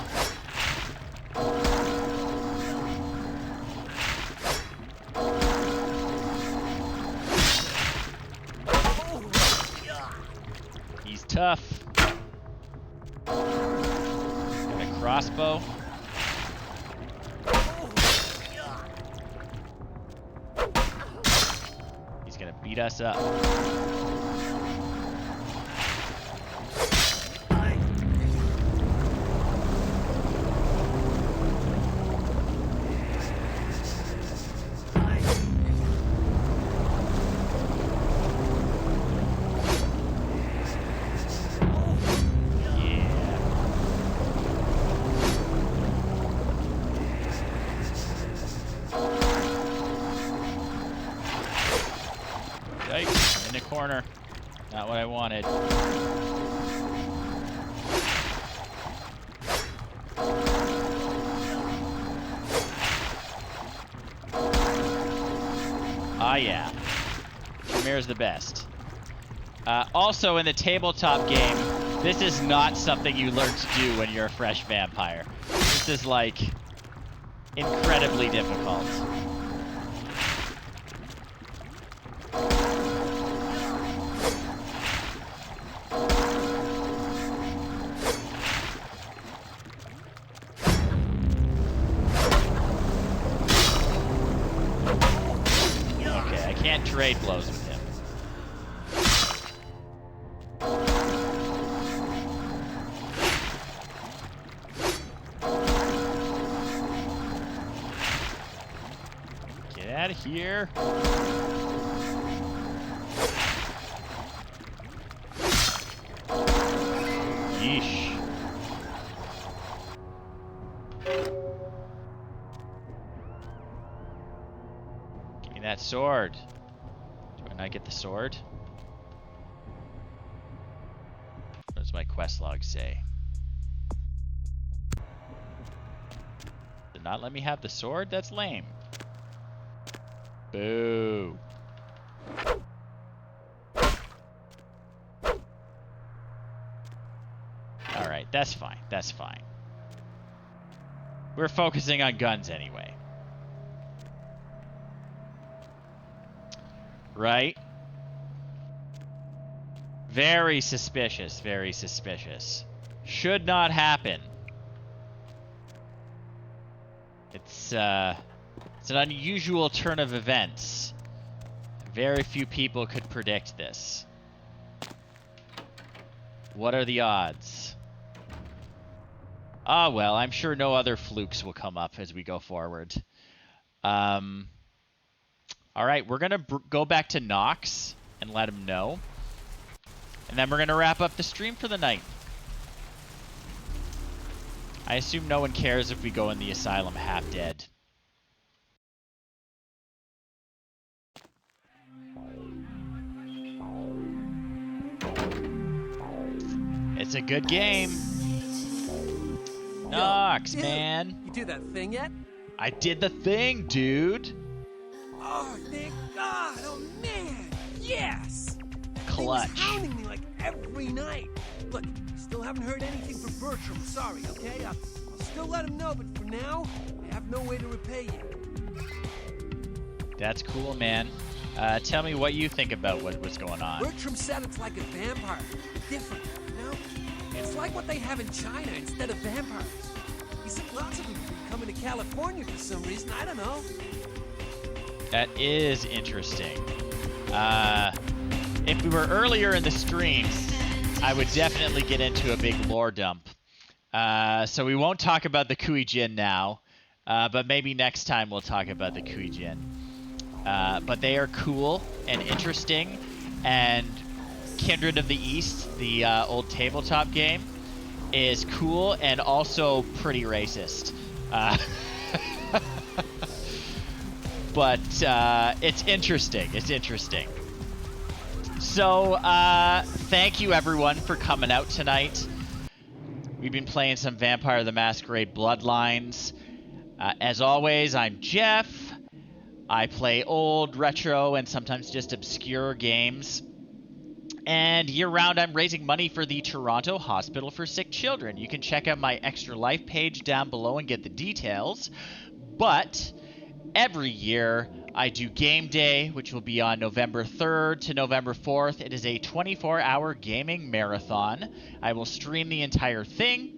Speaker 1: He's tough. Got a crossbow. He's gonna beat us up. Yikes, in the corner. Not what I wanted. Ah, yeah. Premier's the best. Also, in the tabletop game, this is not something you learn to do when you're a fresh vampire. This is, like, incredibly difficult. Okay, I can't trade blows with him. Get out of here. Yeesh. Give me that sword. Do I not get the sword? What does my quest log say? Did not let me have the sword? That's lame. Boo. Alright, that's fine. That's fine. We're focusing on guns anyway. Right? Very suspicious. Very suspicious. Should not happen. It's an unusual turn of events. Very few people could predict this. What are the odds? Ah, well, I'm sure no other flukes will come up as we go forward. All right, we're going to go back to Knox and let him know. And then we're going to wrap up the stream for the night. I assume no one cares if we go in the asylum half dead. It's a good game. Knox, man.
Speaker 18: You do that thing yet?
Speaker 1: I did the thing, dude.
Speaker 18: Oh, thank God. Oh, man. Yes.
Speaker 1: Clutch.
Speaker 18: He's hounding me like every night. Look, still haven't heard anything from Bertram. Sorry, okay? I'll still let him know, but for now, I have no way to repay you.
Speaker 1: That's cool, man. Tell me what you think about what was going on.
Speaker 18: Bertram said it's like a vampire. Different, you know? It's like what they have in China instead of vampires. He said lots of them are coming to California for some reason. I don't know.
Speaker 1: That is interesting. If we were earlier in the stream, I would definitely get into a big lore dump. So we won't talk about the Kui Jin now, but maybe next time we'll talk about the Kui Jin. But they are cool and interesting, and Kindred of the East, the old tabletop game, is cool and also pretty racist. But it's interesting. It's interesting. So thank you everyone for coming out tonight. We've been playing some Vampire the Masquerade Bloodlines. As always, I'm Jeff. I play old, retro, and sometimes just obscure games. And year-round, I'm raising money for the Toronto Hospital for Sick Children. You can check out my Extra Life page down below and get the details. But every year, I do Game Day, which will be on November 3rd to November 4th. It is a 24-hour gaming marathon. I will stream the entire thing.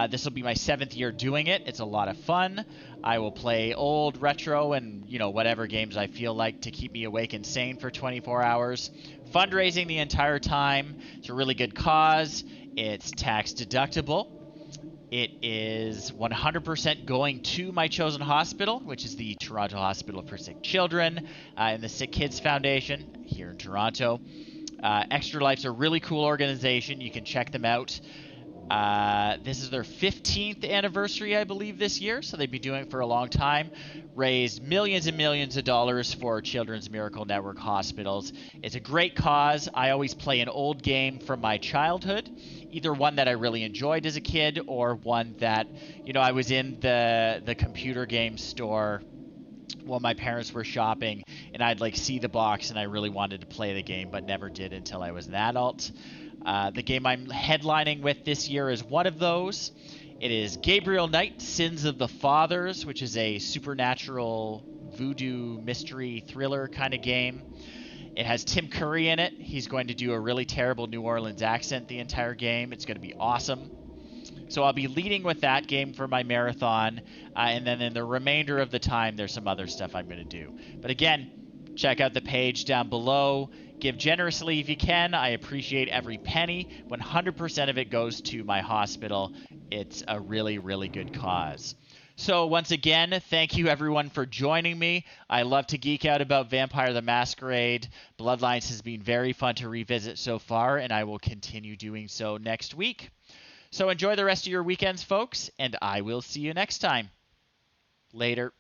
Speaker 1: This will be my 7th year doing it. It's a lot of fun. I will play old, retro, and, whatever games I feel like to keep me awake and sane for 24 hours. Fundraising the entire time. It's a really good cause. It's tax deductible. It is 100% going to my chosen hospital, which is the Toronto Hospital for Sick Children and the Sick Kids Foundation here in Toronto. Extra Life's a really cool organization. You can check them out. This is their 15th anniversary, I believe, this year, so they've been doing it for a long time. Raised millions and millions of dollars for Children's Miracle Network hospitals. It's a great cause. I always play an old game from my childhood, either one that I really enjoyed as a kid or one that, I was in the computer game store while my parents were shopping, and I'd see the box and I really wanted to play the game, but never did until I was an adult. The game I'm headlining with this year is one of those. It is Gabriel Knight, Sins of the Fathers, which is a supernatural voodoo mystery thriller kind of game. It has Tim Curry in it. He's going to do a really terrible New Orleans accent the entire game. It's going to be awesome. So I'll be leading with that game for my marathon, and then in the remainder of the time, there's some other stuff I'm going to do. But again, check out the page down below. Give generously if you can. I appreciate every penny. 100% of it goes to my hospital. It's a really, really good cause. So once again, thank you everyone for joining me. I love to geek out about Vampire the Masquerade. Bloodlines has been very fun to revisit so far, and I will continue doing so next week. So enjoy the rest of your weekends, folks, and I will see you next time. Later.